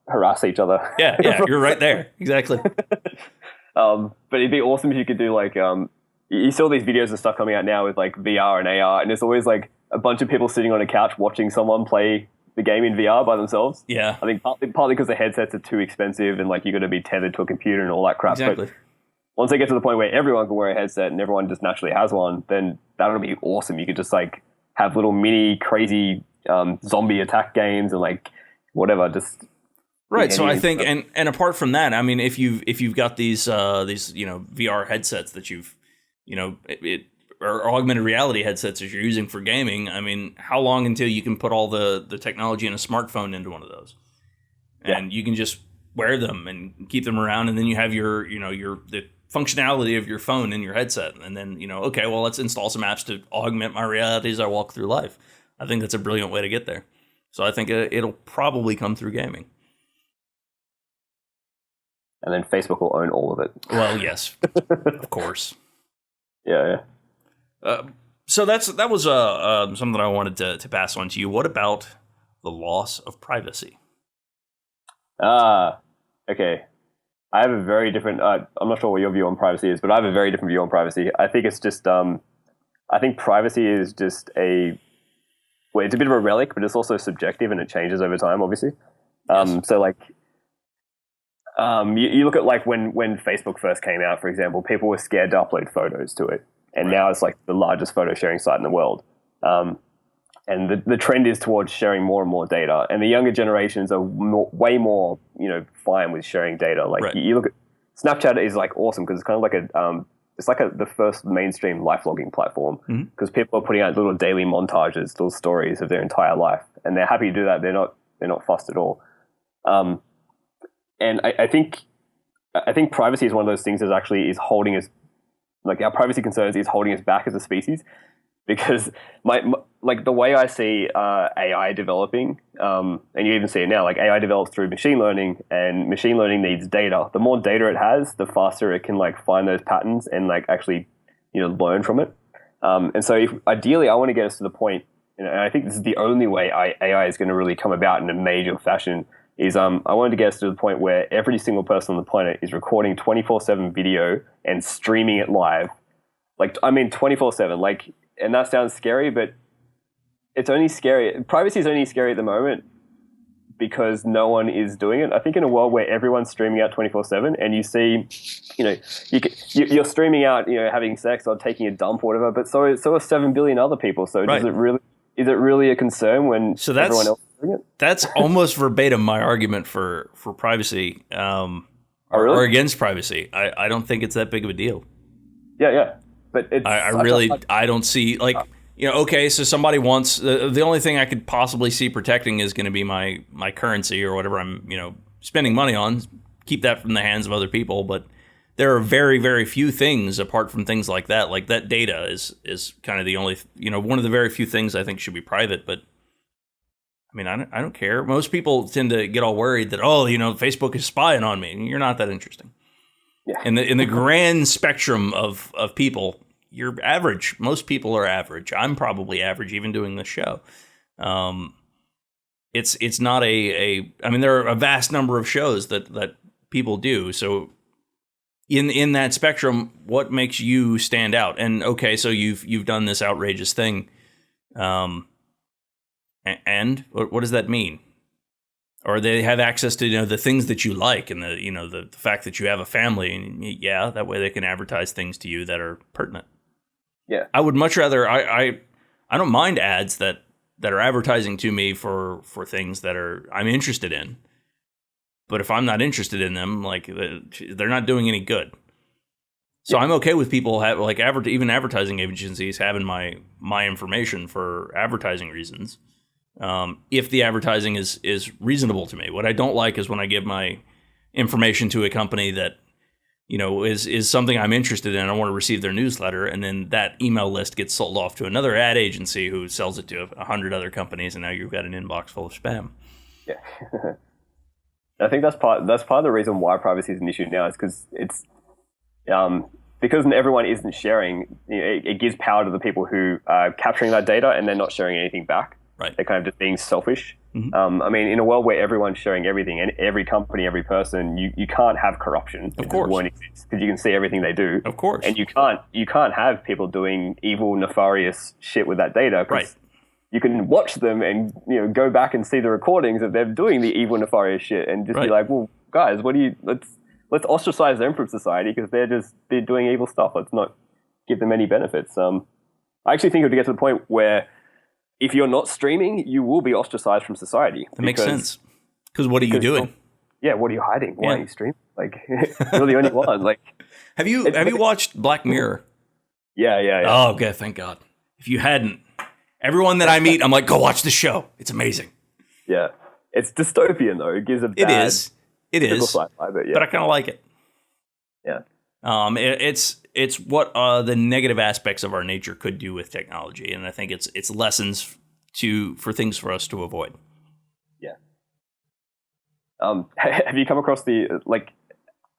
harass each other. Yeah, you're right there. Exactly. But it'd be awesome if you could do like you see all these videos and stuff coming out now with like VR and AR, and it's always like a bunch of people sitting on a couch watching someone play the game in VR by themselves. Yeah. I think partly because the headsets are too expensive and like you're going to be tethered to a computer and all that crap. Exactly. But once they get to the point where everyone can wear a headset and everyone just naturally has one, then that'll be awesome. You could just like have little mini crazy zombie attack games and like whatever. Just right. So I think, and apart from that, I mean, if you've got these VR headsets that you've or augmented reality headsets that you're using for gaming, I mean, how long until you can put all the technology in a smartphone into one of those, and you can just wear them and keep them around, and then you have the functionality of your phone in your headset, and then okay, well, let's install some apps to augment my reality as I walk through life. I think that's a brilliant way to get there. So I think it'll probably come through gaming. And then Facebook will own all of it. Well, yes, of course. Yeah. So that was something I wanted to pass on to you. What about the loss of privacy? Okay. I have a very different. I'm not sure what your view on privacy is, but I have a very different view on privacy. I think it's just. I think privacy is just it's a bit of a relic, but it's also subjective and it changes over time, obviously. Yes. So like. You look at like when Facebook first came out, for example, people were scared to upload photos to it. And now it's like the largest photo sharing site in the world. And the trend is towards sharing more and more data. And the younger generations are way more, fine with sharing data. Like you look at Snapchat is like awesome because it's kind of like the first mainstream life logging platform because people are putting out little daily montages, little stories of their entire life. And they're happy to do that. They're not fussed at all. And I think privacy is one of those things that actually is holding us, like our privacy concerns is holding us back as a species, because like the way I see AI developing, and you even see it now, like AI develops through machine learning, and machine learning needs data. The more data it has, the faster it can like find those patterns and like actually learn from it. And so ideally, I want to get us to the point, and I think this is the only way AI is going to really come about in a major fashion. Is I wanted to get us to the point where every single person on the planet is recording 24/7 video and streaming it live. Like, I mean, 24/7. Like, and that sounds scary, but it's only scary. Privacy is only scary at the moment because no one is doing it. I think in a world where everyone's streaming out 24/7, and you see, you're streaming out, having sex or taking a dump or whatever, but so are 7 billion other people. So is it really a concern when everyone else? That's almost verbatim my argument for privacy, or against privacy. I don't think it's that big of a deal. Yeah, but it's I don't see okay, so somebody wants the only thing I could possibly see protecting is going to be my currency or whatever I'm spending money on. Keep that from the hands of other people, but there are very, very few things apart from things like that. Like that data is kind of the only one of the very few things I think should be private, but. I mean, I don't care. Most people tend to get all worried that, Facebook is spying on me. You're not that interesting. Yeah. In the grand spectrum of people, you're average. Most people are average. I'm probably average even doing this show. It's not I mean, there are a vast number of shows that people do. So in that spectrum, what makes you stand out? And okay, so you've done this outrageous thing. And what does that mean? Or they have access to the things that you like, and the fact that you have a family, and that way they can advertise things to you that are pertinent. Yeah, I would much rather I don't mind ads that are advertising to me for things that I'm interested in. But if I'm not interested in them, like they're not doing any good. So I'm okay with people even advertising agencies having my information for advertising reasons. If the advertising is reasonable to me. What I don't like is when I give my information to a company that, is something I'm interested in. I want to receive their newsletter, and then that email list gets sold off to another ad agency who sells it to 100 other companies, and now you've got an inbox full of spam. Yeah. I think that's part of the reason why privacy is an issue now, is because it's because everyone isn't sharing. It gives power to the people who are capturing that data and they're not sharing anything back. Right. They're kind of just being selfish. I mean, in a world where everyone's sharing everything, and every company, every person, you can't have corruption. Of course. Because you can see everything they do. Of course. And you can't have people doing evil, nefarious shit with that data. Right. You can watch them and go back and see the recordings of them doing the evil, nefarious shit, and just be like, well, guys, let's ostracize them from society because they're doing evil stuff. Let's not give them any benefits. I actually think it would get to the point where if you're not streaming, you will be ostracized from society. That makes sense. Because what are you doing? What are you hiding? Why are you streaming? Like, you're the only one. Like, have you watched Black Mirror? Yeah. Oh, okay, thank God. If you hadn't, everyone that I meet, I'm like, go watch the show. It's amazing. Yeah, it's dystopian though. It gives a bad. It is. Sci-fi, but I kind of like it. Yeah. It's what the negative aspects of our nature could do with technology, and I think it's lessons for things for us to avoid. Yeah. Have you come across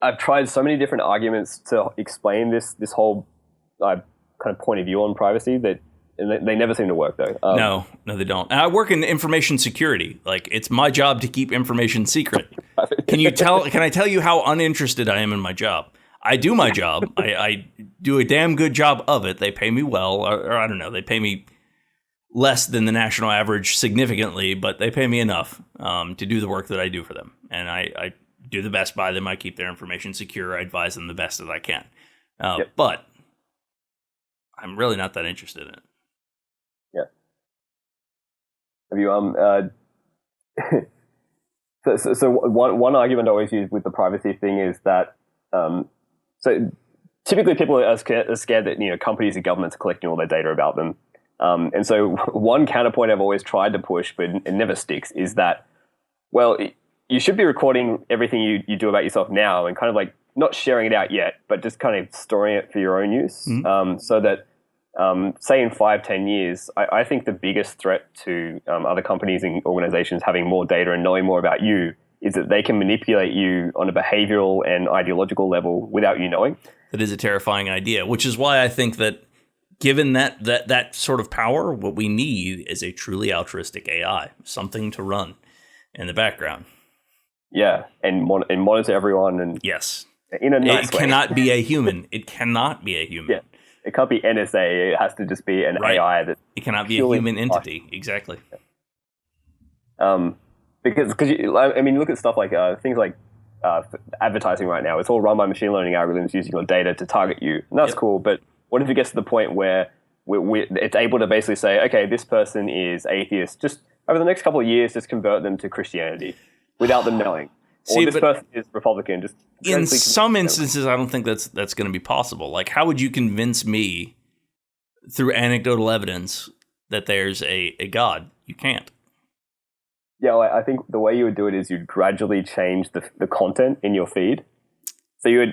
I've tried so many different arguments to explain this whole kind of point of view on privacy that they never seem to work though. No, they don't. And I work in information security. Like, it's my job to keep information secret. Can I tell you how uninterested I am in my job? I do my job. I do a damn good job of it. They pay me well, or I don't know. They pay me less than the national average significantly, but they pay me enough to do the work that I do for them. And I do the best by them. I keep their information secure. I advise them the best that I can. But I'm really not that interested in it. Yeah. Have you So one argument I always use with the privacy thing is that so typically people are scared that companies and governments are collecting all their data about them, and so one counterpoint I've always tried to push, but it never sticks, is that you should be recording everything you do about yourself now and kind of like not sharing it out yet, but just kind of storing it for your own use, so that say in 5-10 years, I think the biggest threat to other companies and organizations having more data and knowing more about you is that they can manipulate you on a behavioral and ideological level without you knowing. That is a terrifying idea, which is why I think that given that sort of power, what we need is a truly altruistic AI, something to run in the background. Yeah, and monitor everyone. And yes. In a nice way. It cannot be a human. It cannot be a human. Yeah. It can't be NSA. It has to just be an AI that it cannot be a human entity. Exactly. Because you look at stuff like things like advertising right now. It's all run by machine learning algorithms using your data to target you, and that's cool. But what if it gets to the point where it's able to basically say, okay, this person is atheist. Just over the next couple of years, just convert them to Christianity without them knowing. Or this person is Republican. Just in some instances, I don't think that's going to be possible. Like, how would you convince me through anecdotal evidence that there's a God? You can't. Yeah, I think the way you would do it is you'd gradually change the content in your feed. So you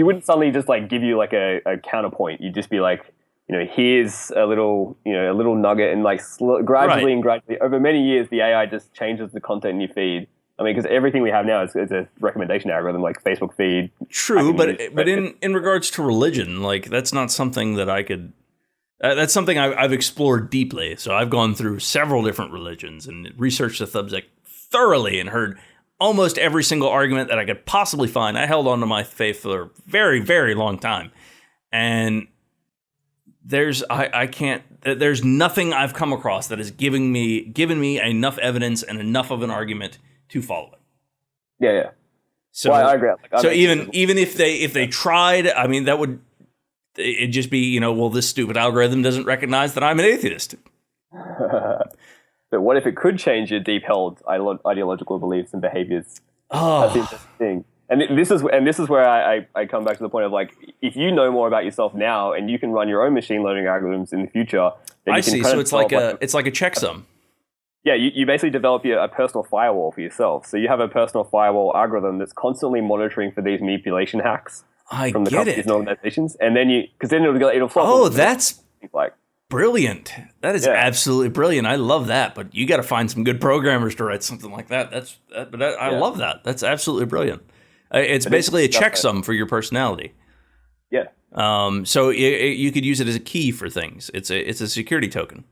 wouldn't suddenly just like give you like a counterpoint. You'd just be like, here's a little nugget, and like gradually and gradually over many years, the AI just changes the content in your feed. I mean, because everything we have now is a recommendation algorithm, like Facebook feed. True, but in regards to religion, like that's not something that I could. That's something I've explored deeply. So I've gone through several different religions and researched the subject thoroughly and heard almost every single argument that I could possibly find. I held on to my faith for a very, very long time, and there's nothing I've come across that has given me enough evidence and enough of an argument to follow it. Yeah. So I agree. So even if they tried, I mean, it'd just be, this stupid algorithm doesn't recognize that I'm an atheist. But what if it could change your deep-held ideological beliefs and behaviors? Oh, that's the interesting thing. And this is where I come back to the point of like, if you know more about yourself now and you can run your own machine learning algorithms in the future, then I see. So it's like a checksum. Yeah, you basically develop a personal firewall for yourself. So you have a personal firewall algorithm that's constantly monitoring for these manipulation hacks from the companies and organizations, and then it'll flop. Oh, that's brilliant! That is absolutely brilliant. I love that. But you got to find some good programmers to write something like that. I love that. That's absolutely brilliant. It's basically a checksum for your personality. Yeah. So you could use it as a key for things. It's a security token.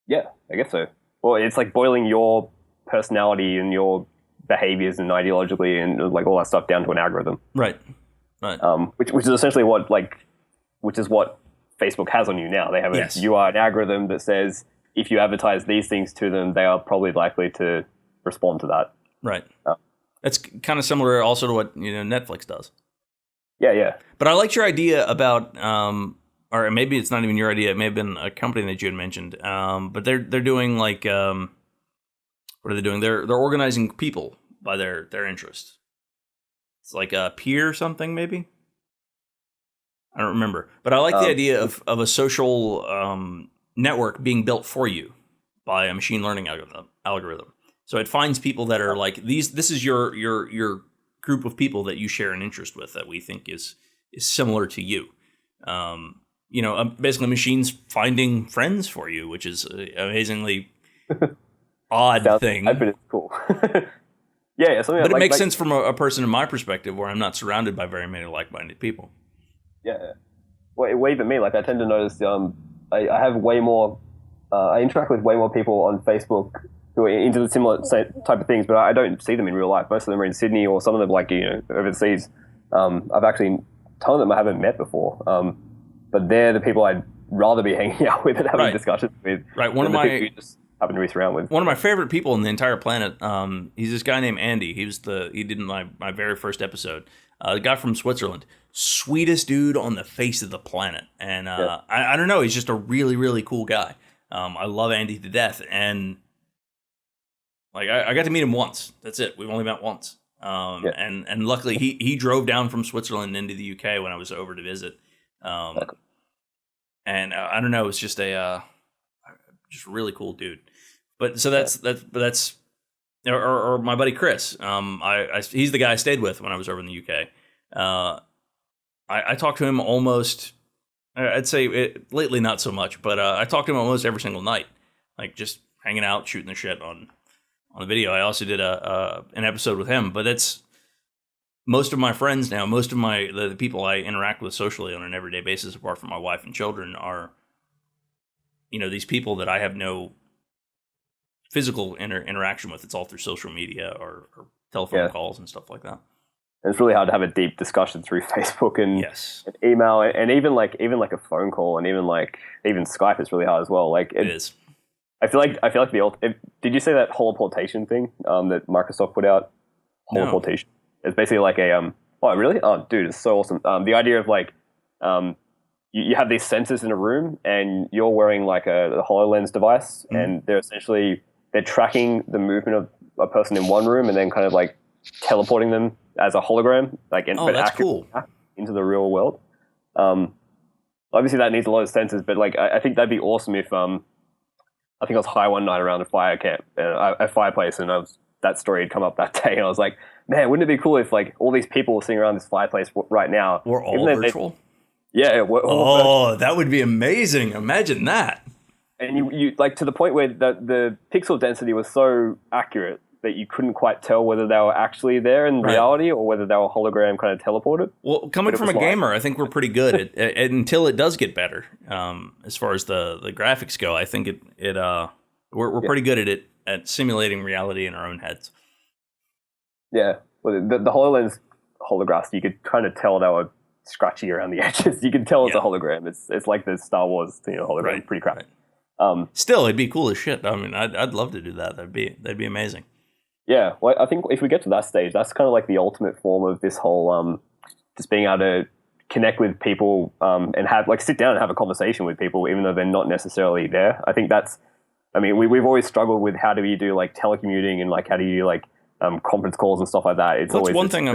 Yeah, I guess so. Well, it's like boiling your personality and your behaviors and ideologically and like all that stuff down to an algorithm. Right. Right. Which is essentially which is what Facebook has on you now. They have Yes. you are an algorithm that says if you advertise these things to them, they are probably likely to respond to that. Right. That's kind of similar also to what Netflix does. Yeah. But I liked your idea about, or maybe it's not even your idea. It may have been a company that you had mentioned. But they're doing like, what are they doing? They're organizing people by their interests. It's like a peer something, maybe. I don't remember, but I like the idea of a social network being built for you by a machine learning algorithm. So it finds people that are like these. This is your group of people that you share an interest with that we think is similar to you. Basically machines finding friends for you, which is an amazingly odd thing. But it's cool. Yeah, something. But it makes sense from a person in my perspective, where I'm not surrounded by very many like-minded people. Yeah. Well, even me, like I tend to notice. I have way more. I interact with way more people on Facebook who are into the similar type of things, but I don't see them in real life. Most of them are in Sydney, or some of them like overseas. I've actually told them I haven't met before, but they're the people I'd rather be hanging out with and having discussions with. Right. One of my people you just happen to be surrounded with. One of my favorite people on the entire planet. He's this guy named Andy. He did my very first episode. The guy from Switzerland, sweetest dude on the face of the planet, and I don't know, he's just a really really cool guy. I love Andy to death, and like I got to meet him once. That's it. We've only met once, and luckily he drove down from Switzerland into the UK when I was over to visit, and I don't know, it's just a really cool dude. But so that's or my buddy Chris. He's the guy I stayed with when I was over in the UK. I talked to him almost. I'd say lately not so much, but I talked to him almost every single night, like just hanging out, shooting the shit on the video. I also did an episode with him, but it's most of my friends now. Most of the people I interact with socially on an everyday basis, apart from my wife and children, are these people that I have no physical interaction with. It's all through social media or telephone calls and stuff like that. And it's really hard to have a deep discussion through Facebook and email, and even like a phone call, and even Skype is really hard as well. Like it is. I feel like did you say that holoportation thing that Microsoft put out? Holoportation. No. It's basically like a oh really? Oh dude, it's so awesome. The idea of like you have these sensors in a room, and you're wearing like a HoloLens device, and they're tracking the movement of a person in one room, and then kind of like teleporting them as a hologram, that's cool, into the real world. Obviously that needs a lot of sensors, but like I think that'd be awesome if I think I was high one night around a fireplace, and that story had come up that day, and I was like, man, wouldn't it be cool if like all these people were sitting around this fireplace right now? We're all virtual. That would be amazing. Imagine that. And you like to the point where the pixel density was so accurate that you couldn't quite tell whether they were actually there in reality or whether they were hologram kind of teleported. Well, coming from a gamer, I think we're pretty good at until it does get better. As far as the graphics go, I think we're pretty good at it, at simulating reality in our own heads. Yeah, well, the HoloLens holographs, you could kind of tell they were scratchy around the edges. You can tell it's a hologram. It's like the Star Wars hologram. Right. Pretty crappy. Right. Still, it'd be cool as shit. I mean, I'd love to do that. That'd be amazing. Yeah, well, I think if we get to that stage, that's kind of like the ultimate form of this whole just being able to connect with people and have sit down and have a conversation with people, even though they're not necessarily there. I think we've always struggled with how do you do like telecommuting and like how do you like conference calls and stuff like that. It's always one thing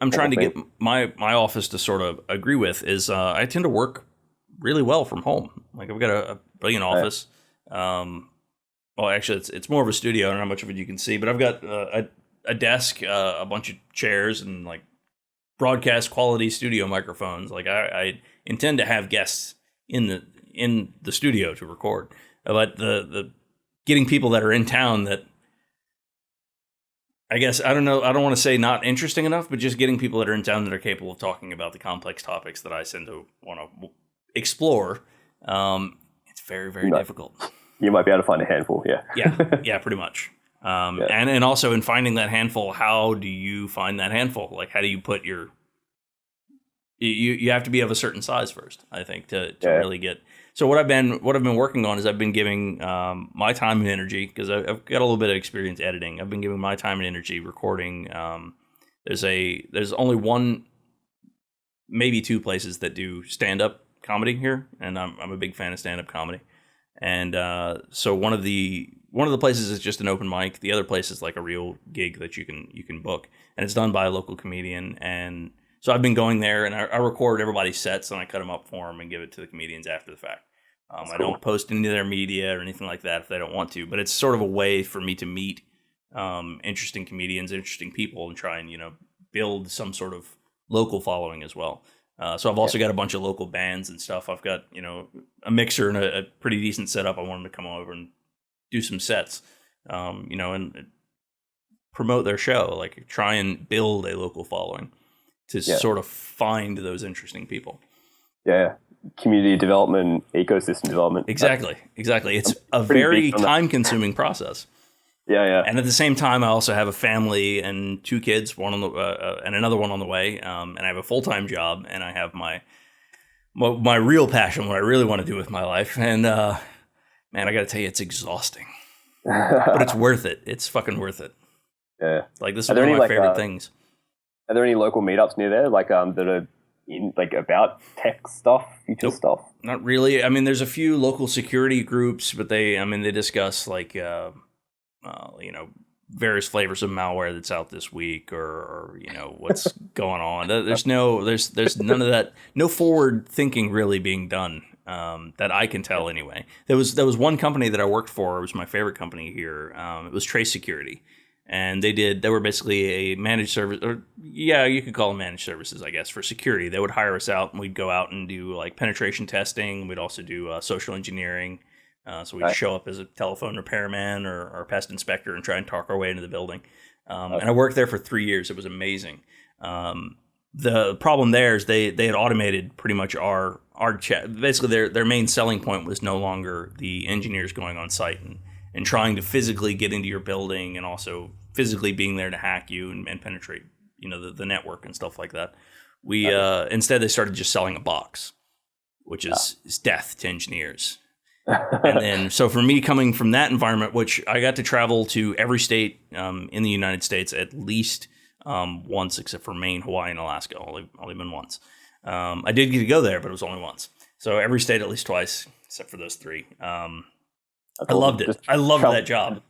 I'm trying to get my office to sort of agree with is I tend to work really well from home. Like I've got a brilliant office. Well, actually, it's more of a studio. I don't know how much of it you can see, but I've got a desk, a bunch of chairs, and like broadcast quality studio microphones. Like I intend to have guests in the studio to record, but the getting people that are in town that I guess I don't know. I don't want to say not interesting enough, but just getting people that are in town that are capable of talking about the complex topics that I tend to want to explore. It's very very difficult. You might be able to find a handful. Yeah. Yeah, pretty much. And also in finding that handful, how do you find that handful? Like, how do you put your you have to be of a certain size first, I think, to really get. So what I've been working on is I've been giving my time and energy, because I've got a little bit of experience editing. I've been giving my time and energy recording. There's only one, maybe two places that do stand up comedy here, and I'm a big fan of stand up comedy. And so one of the places is just an open mic. The other place is like a real gig that you can book, and it's done by a local comedian. And so I've been going there, and I record everybody's sets, and I cut them up for them and give it to the comedians after the fact. Cool. I don't post any of their media or anything like that if they don't want to, but it's sort of a way for me to meet interesting comedians, interesting people, and try and build some sort of local following as well. So I've also got a bunch of local bands and stuff. I've got a mixer and a pretty decent setup. I want them to come over and do some sets, and promote their show, like try and build a local following to sort of find those interesting people. Yeah. Community development, ecosystem development. Exactly. It's a very time-consuming process. Yeah. And at the same time, I also have a family and two kids, one on the and another one on the way. And I have a full-time job, and I have my real passion, what I really want to do with my life. And man, I got to tell you, it's exhausting, but it's worth it. It's fucking worth it. Yeah. Like, this is one of my favorite things. Are there any local meetups near there, like that are in like about tech stuff, future stuff? Not really. I mean, there's a few local security groups, but they discuss like various flavors of malware that's out this week, or what's going on. There's none of that. No forward thinking really being done that I can tell anyway. There was one company that I worked for. It was my favorite company here. It was Trace Security. And they were basically a managed service, or you could call them managed services, I guess, for security. They would hire us out, and we'd go out and do like penetration testing. We'd also do social engineering. So we'd show up as a telephone repairman or pest inspector and try and talk our way into the building. And I worked there for 3 years. It was amazing. The problem there is they had automated pretty much our chat. Basically, their main selling point was no longer the engineers going on site and trying to physically get into your building, and also physically being there to hack you and penetrate, the network and stuff like that. We instead they started just selling a box, which is death to engineers. And then, so for me, coming from that environment, which I got to travel to every state in the United States at least once, except for Maine, Hawaii, and Alaska. Only been once. I did get to go there, but it was only once. So every state at least twice, except for those three. I loved it. I loved that job.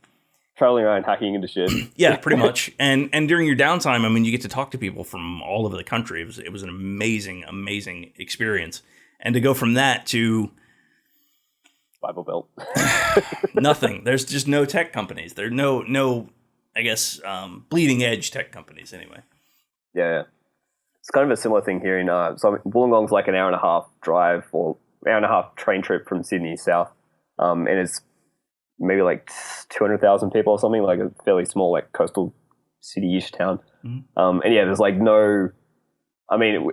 Traveling around hacking into shit. Yeah, pretty much. And during your downtime, I mean, you get to talk to people from all over the country. It was an amazing experience. And to go from that to Bible Belt. nothing. There's just no tech companies. There are no I guess bleeding edge tech companies anyway. Yeah. It's kind of a similar thing here in so Wollongong's like an hour and a half drive or hour and a half train trip from Sydney south. And it's maybe like 200,000 people or something, like a fairly small, like coastal city-ish town. Mm-hmm. And yeah, there's like no, I mean,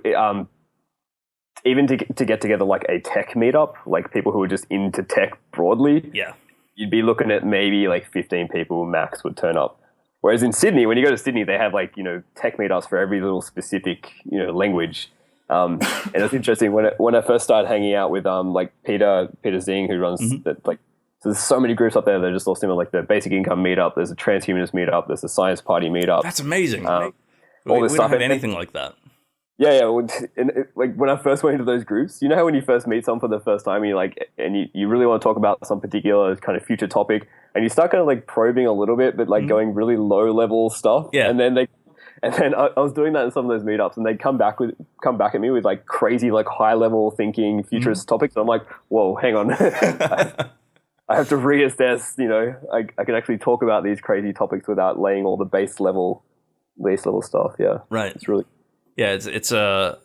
even to get together like a tech meetup, like people who are just into tech broadly, you'd be looking at maybe like 15 people max would turn up. Whereas in Sydney, when you go to Sydney, they have like, tech meetups for every little specific, language. And it's interesting when I first started hanging out with like Peter Zing, who runs that, like, so there's so many groups up there that are just all similar, like the Basic Income meetup, there's a Transhumanist meetup, there's a Science Party meetup. That's amazing. All we this stuff. Don't have anything like that. Yeah. Like when I first went into those groups, how when you first meet someone for the first time, and you really want to talk about some particular kind of future topic, and you start kind of like probing a little bit, but like going really low level stuff. Yeah. And then I was doing that in some of those meetups, and they'd come back at me with like crazy, like high level thinking futurist topics. And I'm like, whoa, hang on. I have to reassess, I can actually talk about these crazy topics without laying all the base level stuff. Yeah. Right. It's really, it's a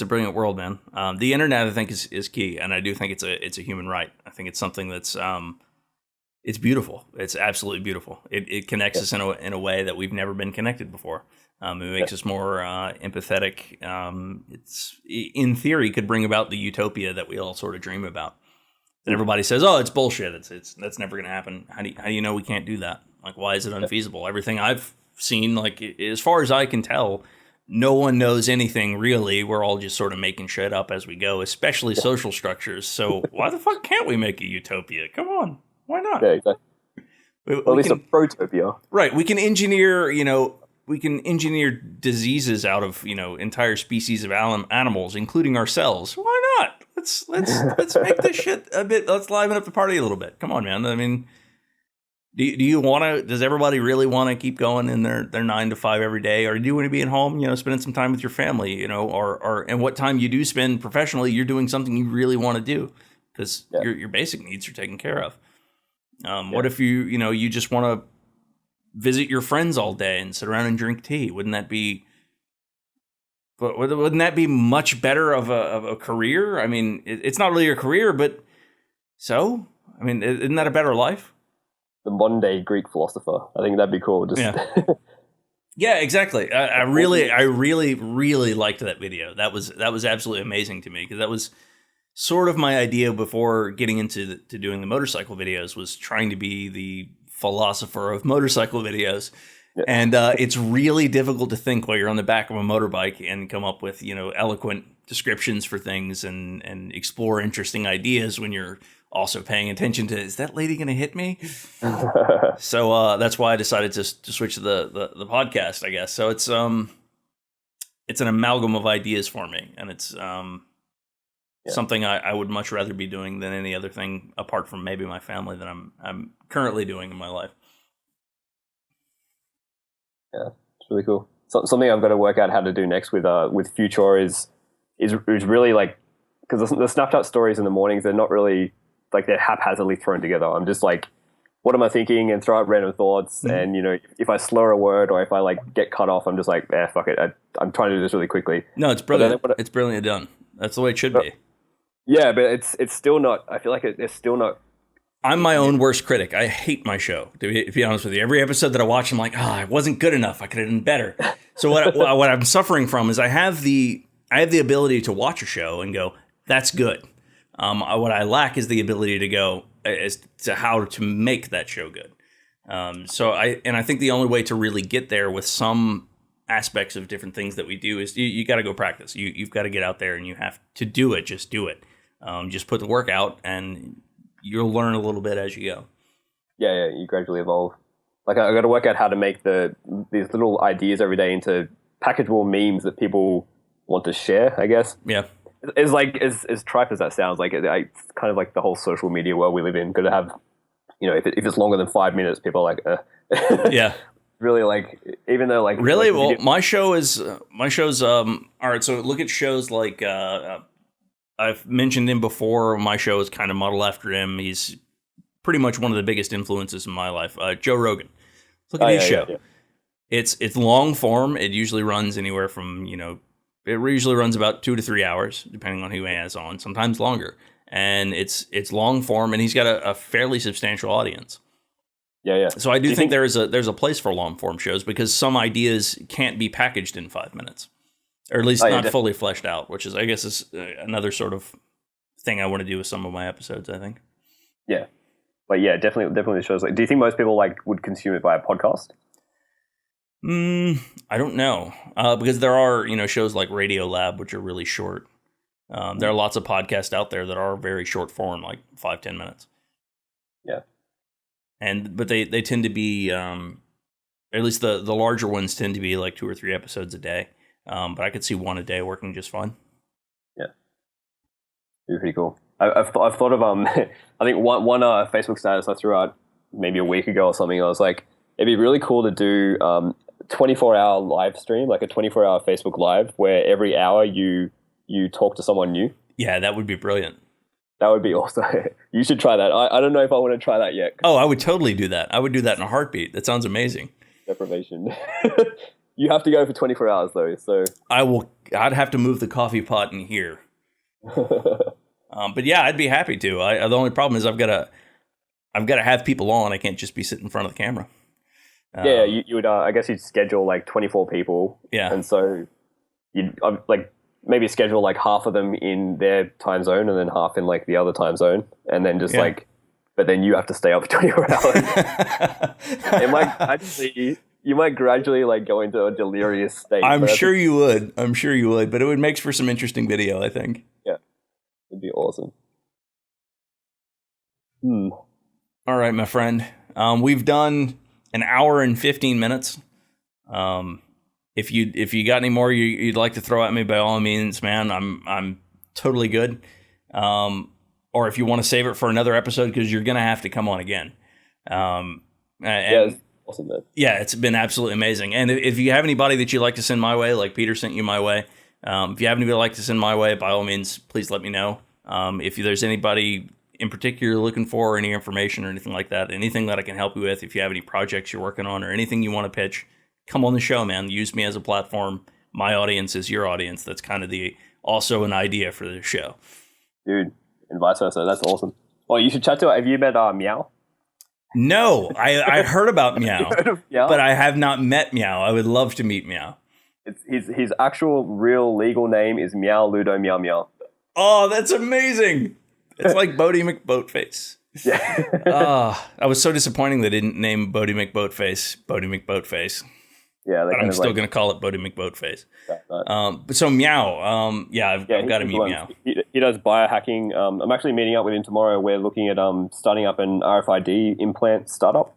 brilliant world, man. The internet, I think, is key. And I do think it's a human right. I think it's something that's, it's beautiful. It's absolutely beautiful. It connects us in a way that we've never been connected before. It makes us more empathetic. It's, in theory, could bring about the utopia that we all sort of dream about. And everybody says, "Oh, it's bullshit. It's that's never going to happen." How do you know we can't do that? Like, why is it unfeasible? Everything I've seen, like as far as I can tell, no one knows anything really. We're all just sort of making shit up as we go, especially social structures. So why the fuck can't we make a utopia? Come on, why not? Yeah, exactly. We At least can, a protopia. right? We can engineer, diseases out of entire species of animals, including ourselves. Why not? Let's make this shit a bit. Let's liven up the party a little bit. Come on, man. I mean, do you want to? Does everybody really want to keep going in their 9 to 5 every day, or do you want to be at home, spending some time with your family, or and what time you do spend professionally, you're doing something you really want to do because your basic needs are taken care of. What if you just want to visit your friends all day and sit around and drink tea? Wouldn't that be much better of a career? I mean, it's not really a career, but isn't that a better life? The modern day Greek philosopher. I think that'd be cool. Yeah, exactly. I really liked that video. That was absolutely amazing to me because that was sort of my idea before getting into doing the motorcycle videos, was trying to be the philosopher of motorcycle videos. Yeah. And it's really difficult to think while you're on the back of a motorbike and come up with, eloquent descriptions for things and explore interesting ideas when you're also paying attention to, is that lady going to hit me? So that's why I decided to switch to the podcast, I guess. So it's an amalgam of ideas for me, and it's something I would much rather be doing than any other thing apart from maybe my family that I'm currently doing in my life. Yeah, it's really cool. So, something I've got to work out how to do next with Future is really like, because the Snapchat stories in the mornings, they're not really like, they're haphazardly thrown together. I'm just like, what am I thinking, and throw out random thoughts. Mm-hmm. And if I slur a word or if I like get cut off, I'm just like, fuck it. I'm trying to do this really quickly. No, it's brilliant. It's brilliantly done. That's the way it should be. Yeah, but it's still not. I feel like it's still not. I'm my own worst critic. I hate my show, to be honest with you. Every episode that I watch, I'm like, it wasn't good enough. I could have done better. So what I'm suffering from is I have the ability to watch a show and go, that's good. What I lack is the ability to go as to how to make that show good. So I think the only way to really get there with some aspects of different things that we do is you got to go practice. You've got to get out there and you have to do it. Just do it. Just put the work out and you'll learn a little bit as you go. Yeah, you gradually evolve. Like I got to work out how to make these little ideas every day into packageable memes that people want to share, I guess. Yeah. It's like, as tripe as that sounds, like it's kind of like the whole social media world we live in. Got to have, if it's longer than 5 minutes, people are like, yeah. Really, like, even though like really, well, my show's all right. So look at shows like I've mentioned him before. My show is kind of modeled after him. He's pretty much one of the biggest influences in my life. Joe Rogan. Look at his show. Yeah. It's long form. It usually runs anywhere from it usually runs about 2 to 3 hours, depending on who he has on. Sometimes longer, and it's long form, and he's got a fairly substantial audience. Yeah. So I do think there's a place for long form shows because some ideas can't be packaged in 5 minutes, or at least not fully fleshed out, which is, I guess, is another sort of thing I want to do with some of my episodes, I think. Yeah. But yeah, definitely shows. Like, do you think most people would consume it via podcast? I don't know, because there are shows like Radio Lab, which are really short. There are lots of podcasts out there that are very short form, like 5-10 minutes. Yeah. But they tend to be, at least the larger ones tend to be like 2 or 3 episodes a day. But I could see one a day working just fine. Yeah, it'd be pretty cool. I've thought of I think one Facebook status I threw out maybe a week ago or something. I was like, it'd be really cool to do 24-hour live stream, like a 24-hour Facebook Live, where every hour you talk to someone new. Yeah, that would be brilliant. That would be awesome. You should try that. I don't know if I want to try that yet. Oh, I would totally do that. I would do that in a heartbeat. That sounds amazing. Deprivation. You have to go for 24 hours though. So I'd have to move the coffee pot in here. But yeah, I'd be happy to. The only problem is I've got to have people on. I can't just be sitting in front of the camera. You would. I guess you'd schedule like 24 people. Yeah. And so you'd like maybe schedule like half of them in their time zone and then half in like the other time zone, and then just like, but then you have to stay up for 24 hours. It might actually, you might gradually like go into a delirious state. I'm sure you would, but it would make for some interesting video, I think. Yeah, it'd be awesome. All right, my friend. We've done an hour and 15 minutes. If you got any more you'd like to throw at me, by all means, man, I'm totally good. Or if you want to save it for another episode, because you're gonna have to come on again. Awesome, man. Yeah, it's been absolutely amazing. And if you have anybody that you'd like to send my way, like Peter sent you my way, if you have anybody you'd like to send my way, by all means, please let me know. If there's anybody in particular you're looking for, any information or anything like that, anything that I can help you with, if you have any projects you're working on or anything you want to pitch, come on the show, man. Use me as a platform. My audience is your audience. That's kind of also an idea for the show. Dude, and vice versa. That's awesome. Well, you should chat to it. Have you met Meow? No, I heard about Meow, but I have not met Meow. I would love to meet Meow. His actual real legal name is Meow Ludo Meow Meow. Oh, that's amazing. It's like Bodie McBoatface. Yeah. I was so disappointing they didn't name Bodie McBoatface Bodie McBoatface. Yeah, but I'm still going to call it Bodie McBoatface. But so Meow, I've got to meet Meow. He does biohacking. I'm actually meeting up with him tomorrow. We're looking at starting up an RFID implant startup.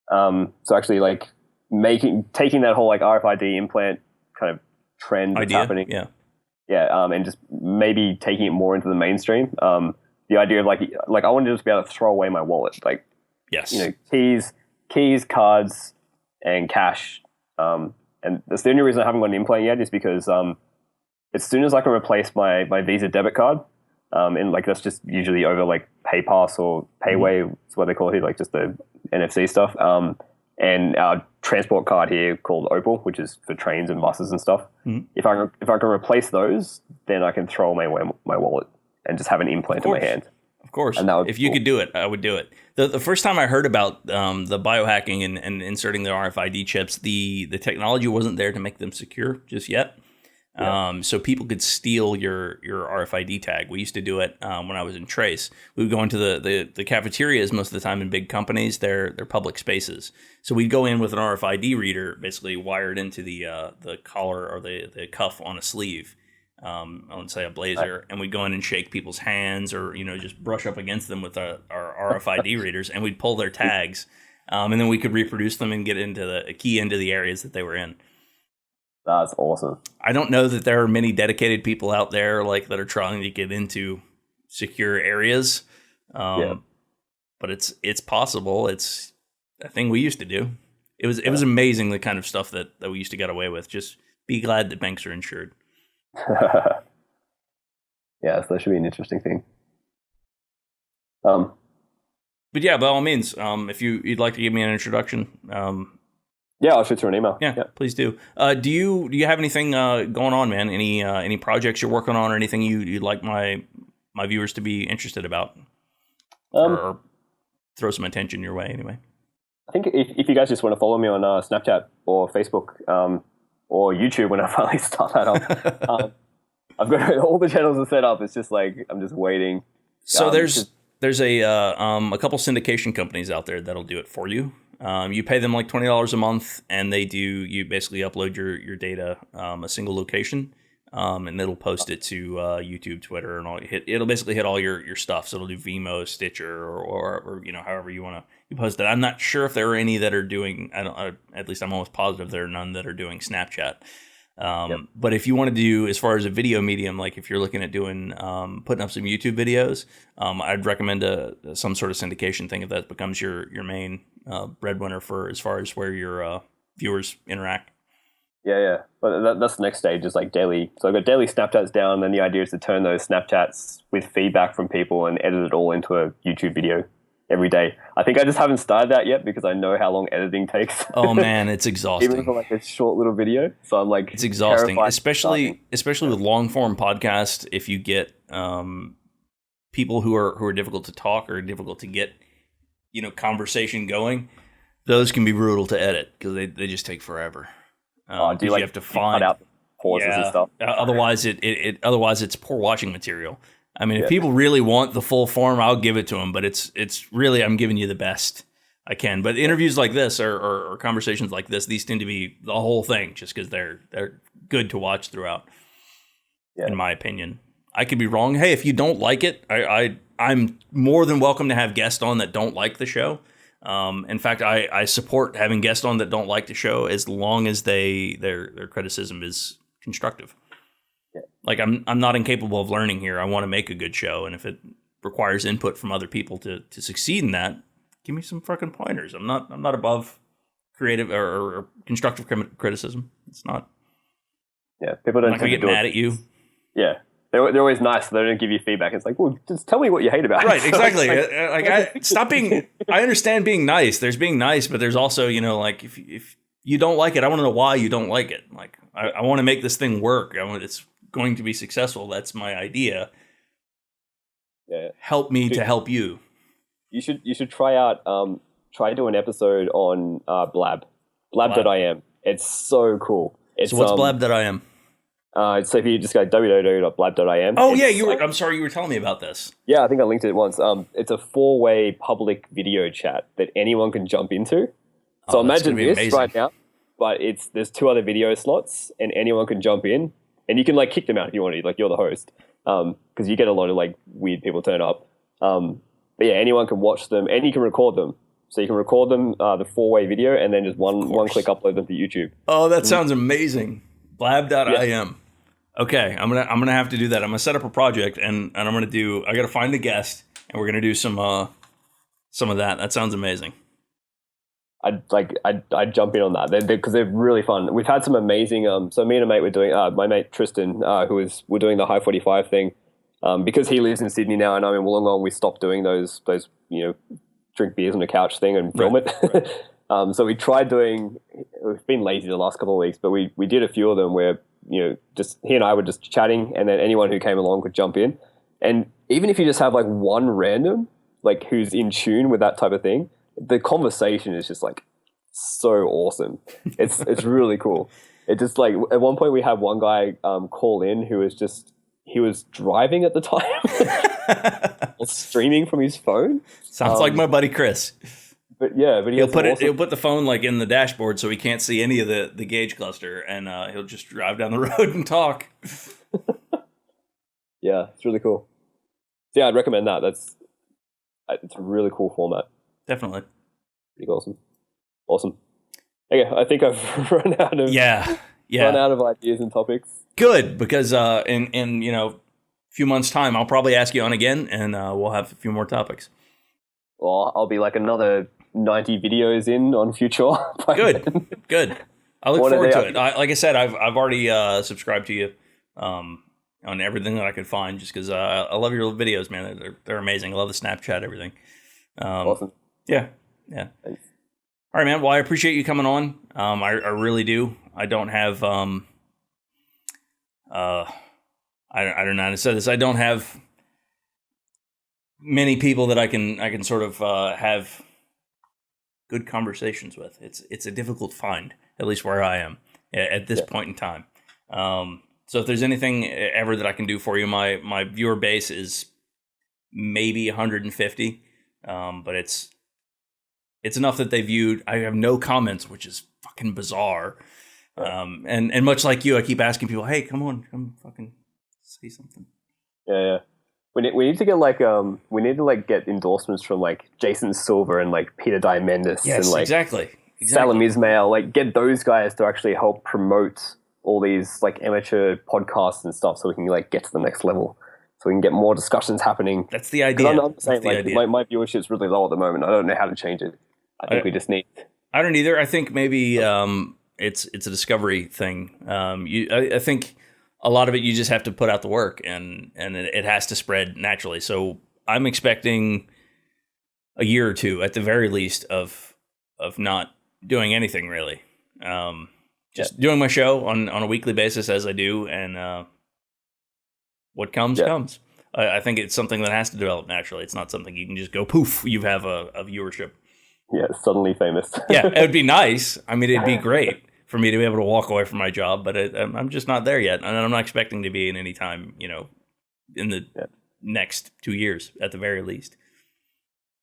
So actually, like taking that whole like RFID implant kind of trend that's happening. And just maybe taking it more into the mainstream. The idea of like I want to just be able to throw away my wallet, like keys, cards, and cash. And that's the only reason I haven't got an implant yet is because as soon as I can replace my Visa debit card, and like that's just usually over like PayPass or Payway, is what they call it here, like just the NFC stuff. And our transport card here called Opal, which is for trains and buses and stuff. If I can replace those, then I can throw away my wallet and just have an implant in my hand. Of course. And if you could do it, I would do it. The first time I heard about the biohacking and inserting the RFID chips, the technology wasn't there to make them secure just yet. So people could steal your RFID tag. We used to do it when I was in Trace. We would go into the cafeterias most of the time in big companies. They're public spaces. So we'd go in with an RFID reader, basically wired into the collar or the cuff on a sleeve. I would say a blazer, and we'd go in and shake people's hands or, just brush up against them with our RFID readers, and we'd pull their tags. And then we could reproduce them and get key into the areas that they were in. That's awesome. I don't know that there are many dedicated people out there that are trying to get into secure areas. But it's possible. It's a thing we used to do. It was amazing, the kind of stuff that we used to get away with. Just be glad that banks are insured. Yeah, so that should be an interesting thing. But yeah, by all means, if you'd like to give me an introduction, I'll shoot through an email. Yeah, please do. Do you have anything going on, man? Any projects you're working on, or anything you'd like my viewers to be interested about, or throw some attention your way? Anyway, I think if you guys just want to follow me on Snapchat or Facebook, or YouTube when I finally start that up. I've got all the channels are set up. It's just like I'm just waiting. So there's a couple syndication companies out there that'll do it for you. You pay them like $20 a month, and you basically upload your data a single location, and it'll post it to YouTube, Twitter, and all. It'll basically hit all your stuff. So it'll do Vimeo, Stitcher, or however you want to post it. I'm not sure if there are any that are doing. At least I'm almost positive there are none that are doing Snapchat. But if you want to do, as far as a video medium, like if you're looking at doing putting up some YouTube videos, I'd recommend some sort of syndication thing if that becomes your main breadwinner for as far as where your viewers interact. Yeah. But that's the next stage, is like daily. So I've got daily Snapchats down, and then the idea is to turn those Snapchats with feedback from people and edit it all into a YouTube video every day. I think I just haven't started that yet because I know how long editing takes. Oh man, it's exhausting. Even for like a short little video. So I'm like, it's exhausting, especially with long form podcasts. If you get people who are difficult to talk or difficult to get conversation going, those can be brutal to edit because they just take forever. Do you have to find cut out the pauses and stuff. Otherwise, otherwise it's poor watching material. I mean, if people really want the full form, I'll give it to them. But it's really, I'm giving you the best I can. But interviews like this or conversations like this, these tend to be the whole thing, just because they're good to watch throughout. Yeah. In my opinion, I could be wrong. Hey, if you don't like it, I'm more than welcome to have guests on that don't like the show. In fact, I support having guests on that don't like the show as long as their criticism is constructive. Yeah. Like I'm not incapable of learning here. I want to make a good show, and if it requires input from other people to succeed in that, give me some fucking pointers. I'm not above creative or constructive criticism. It's not. Yeah, people don't. I'm not gonna get mad at you. Yeah. They're always nice. So they don't give you feedback. It's like, well, just tell me what you hate about it. Right, exactly. Stop being. I understand being nice. There's being nice, but there's also, like if you don't like it, I want to know why you don't like it. Like I want to make this thing work. It's going to be successful. That's my idea. Yeah. Help me to help you. You should try out. Try to do an episode on Blab.im. It's so cool. So what's Blab.im? So if you just go www.blab.im. Oh yeah, I'm sorry, you were telling me about this. Yeah, I think I linked it once. It's a 4-way public video chat that anyone can jump into. So imagine this amazing. Right now, but there's 2 other video slots, and anyone can jump in, and you can like kick them out if you want to. Like you're the host, because you get a lot of like weird people turn up. But yeah, anyone can watch them, and you can record them. So you can record them, the 4-way video, and then just one click upload them to YouTube. Oh, that sounds amazing. Blab.im. Yeah. Okay, I'm gonna have to do that. I'm gonna set up a project, and I'm gonna I gotta find a guest, and we're gonna do some of that. That sounds amazing. I'd jump in on that because they're really fun. We've had some amazing. So me and a mate were doing. My mate Tristan, we're doing the High 45 thing, because he lives in Sydney now, and I'm in Wollongong. We stopped doing those drink beers on the couch thing and film it. Right. So we tried doing. We've been lazy the last couple of weeks, but we did a few of them where. Just he and I were just chatting, and then anyone who came along could jump in. And even if you just have like one random, like who's in tune with that type of thing, the conversation is just like so awesome. It's really cool. It just like at one point we had one guy call in who was driving at the time, streaming from his phone. Sounds like my buddy Chris. But he'll put the phone like in the dashboard so he can't see any of the gauge cluster, and he'll just drive down the road and talk. Yeah, it's really cool. So yeah, I'd recommend that. It's a really cool format. Definitely. Pretty awesome. Okay, I think I've run out of ideas and topics. Good, because in a few months' time, I'll probably ask you on again, and we'll have a few more topics. Well, I'll be like another 90 videos in on Future. Good. I look forward to it. Like I said, I've already subscribed to you on everything that I could find, just because I love your videos, man. They're amazing. I love the Snapchat, everything. Awesome. Yeah. Thanks. All right, man. Well, I appreciate you coming on. I really do. I don't have I don't know how to say this. I don't have many people that I can sort of have good conversations with. It's a difficult find, at least where I am at this point in time. So if there's anything ever that I can do for you, my viewer base is maybe 150, but it's enough that they viewed. I have no comments, which is fucking bizarre. And much like you, I keep asking people, hey, come fucking say something. Yeah. We need to get get endorsements from like Jason Silver and like Peter Diamandis and like exactly. Salam Ismail, like get those guys to actually help promote all these like amateur podcasts and stuff, so we can like get to the next level, so we can get more discussions happening. That's the idea. I'm saying like my viewership's really low at the moment. I don't know how to change it. I think we just need. I don't either. I think maybe it's a discovery thing. I think. A lot of it, you just have to put out the work, and it has to spread naturally. So I'm expecting a year or two, at the very least, of not doing anything really. Just doing my show on a weekly basis as I do, and what comes. I think it's something that has to develop naturally. It's not something you can just go poof. You have a viewership. Yeah, suddenly famous. Yeah, it would be nice. I mean, it'd be great. for me to be able to walk away from my job, but I'm just not there yet, and I'm not expecting to be in any time, in the next 2 years at the very least.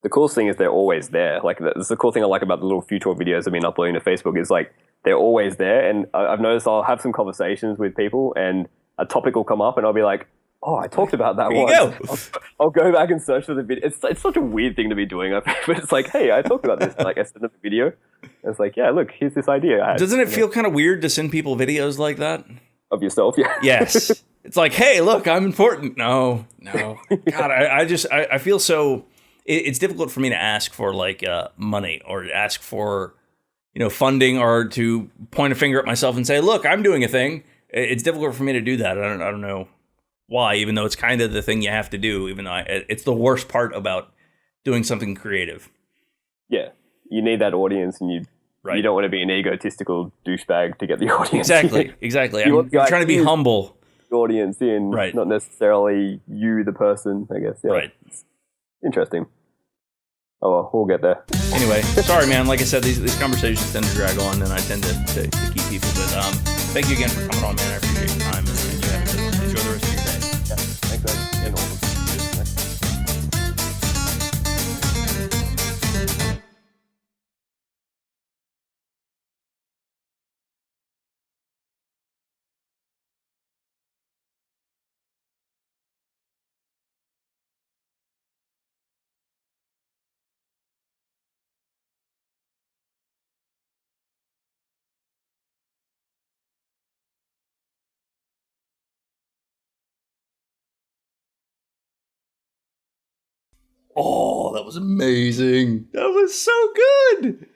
The coolest thing is they're always there. Like, that's the cool thing I like about the little future videos I've been uploading to Facebook is like they're always there. And I've noticed I'll have some conversations with people, and a topic will come up, and I'll be like, "Oh, I talked about that Here once." you go. I'll go back and search for the video. It's such a weird thing to be doing, but it's like, hey, I talked about this. Like, I sent them a video. And it's like, yeah, look, here's this idea I had. Doesn't it feel kind of weird to send people videos like that? Of yourself? Yeah. Yes. It's like, hey, look, I'm important. No. God, I feel so. It's difficult for me to ask for like money or ask for funding or to point a finger at myself and say, look, I'm doing a thing. It's difficult for me to do that. I don't know why, even though it's kind of the thing you have to do, even though it's the worst part about doing something creative. Yeah, you need that audience, and you don't want to be an egotistical douchebag to get the audience. Exactly. I'm trying to be humble. The audience in, right? Not necessarily you, the person. I guess. Yeah. Right. It's interesting. Oh well, we'll get there. Anyway, sorry, man. Like I said, these conversations tend to drag on, and I tend to keep people. But thank you again for coming on, man. I appreciate your time, and you have to enjoy the rest of your day. Yeah, thanks, man. And awesome. Oh, that was amazing. That was so good.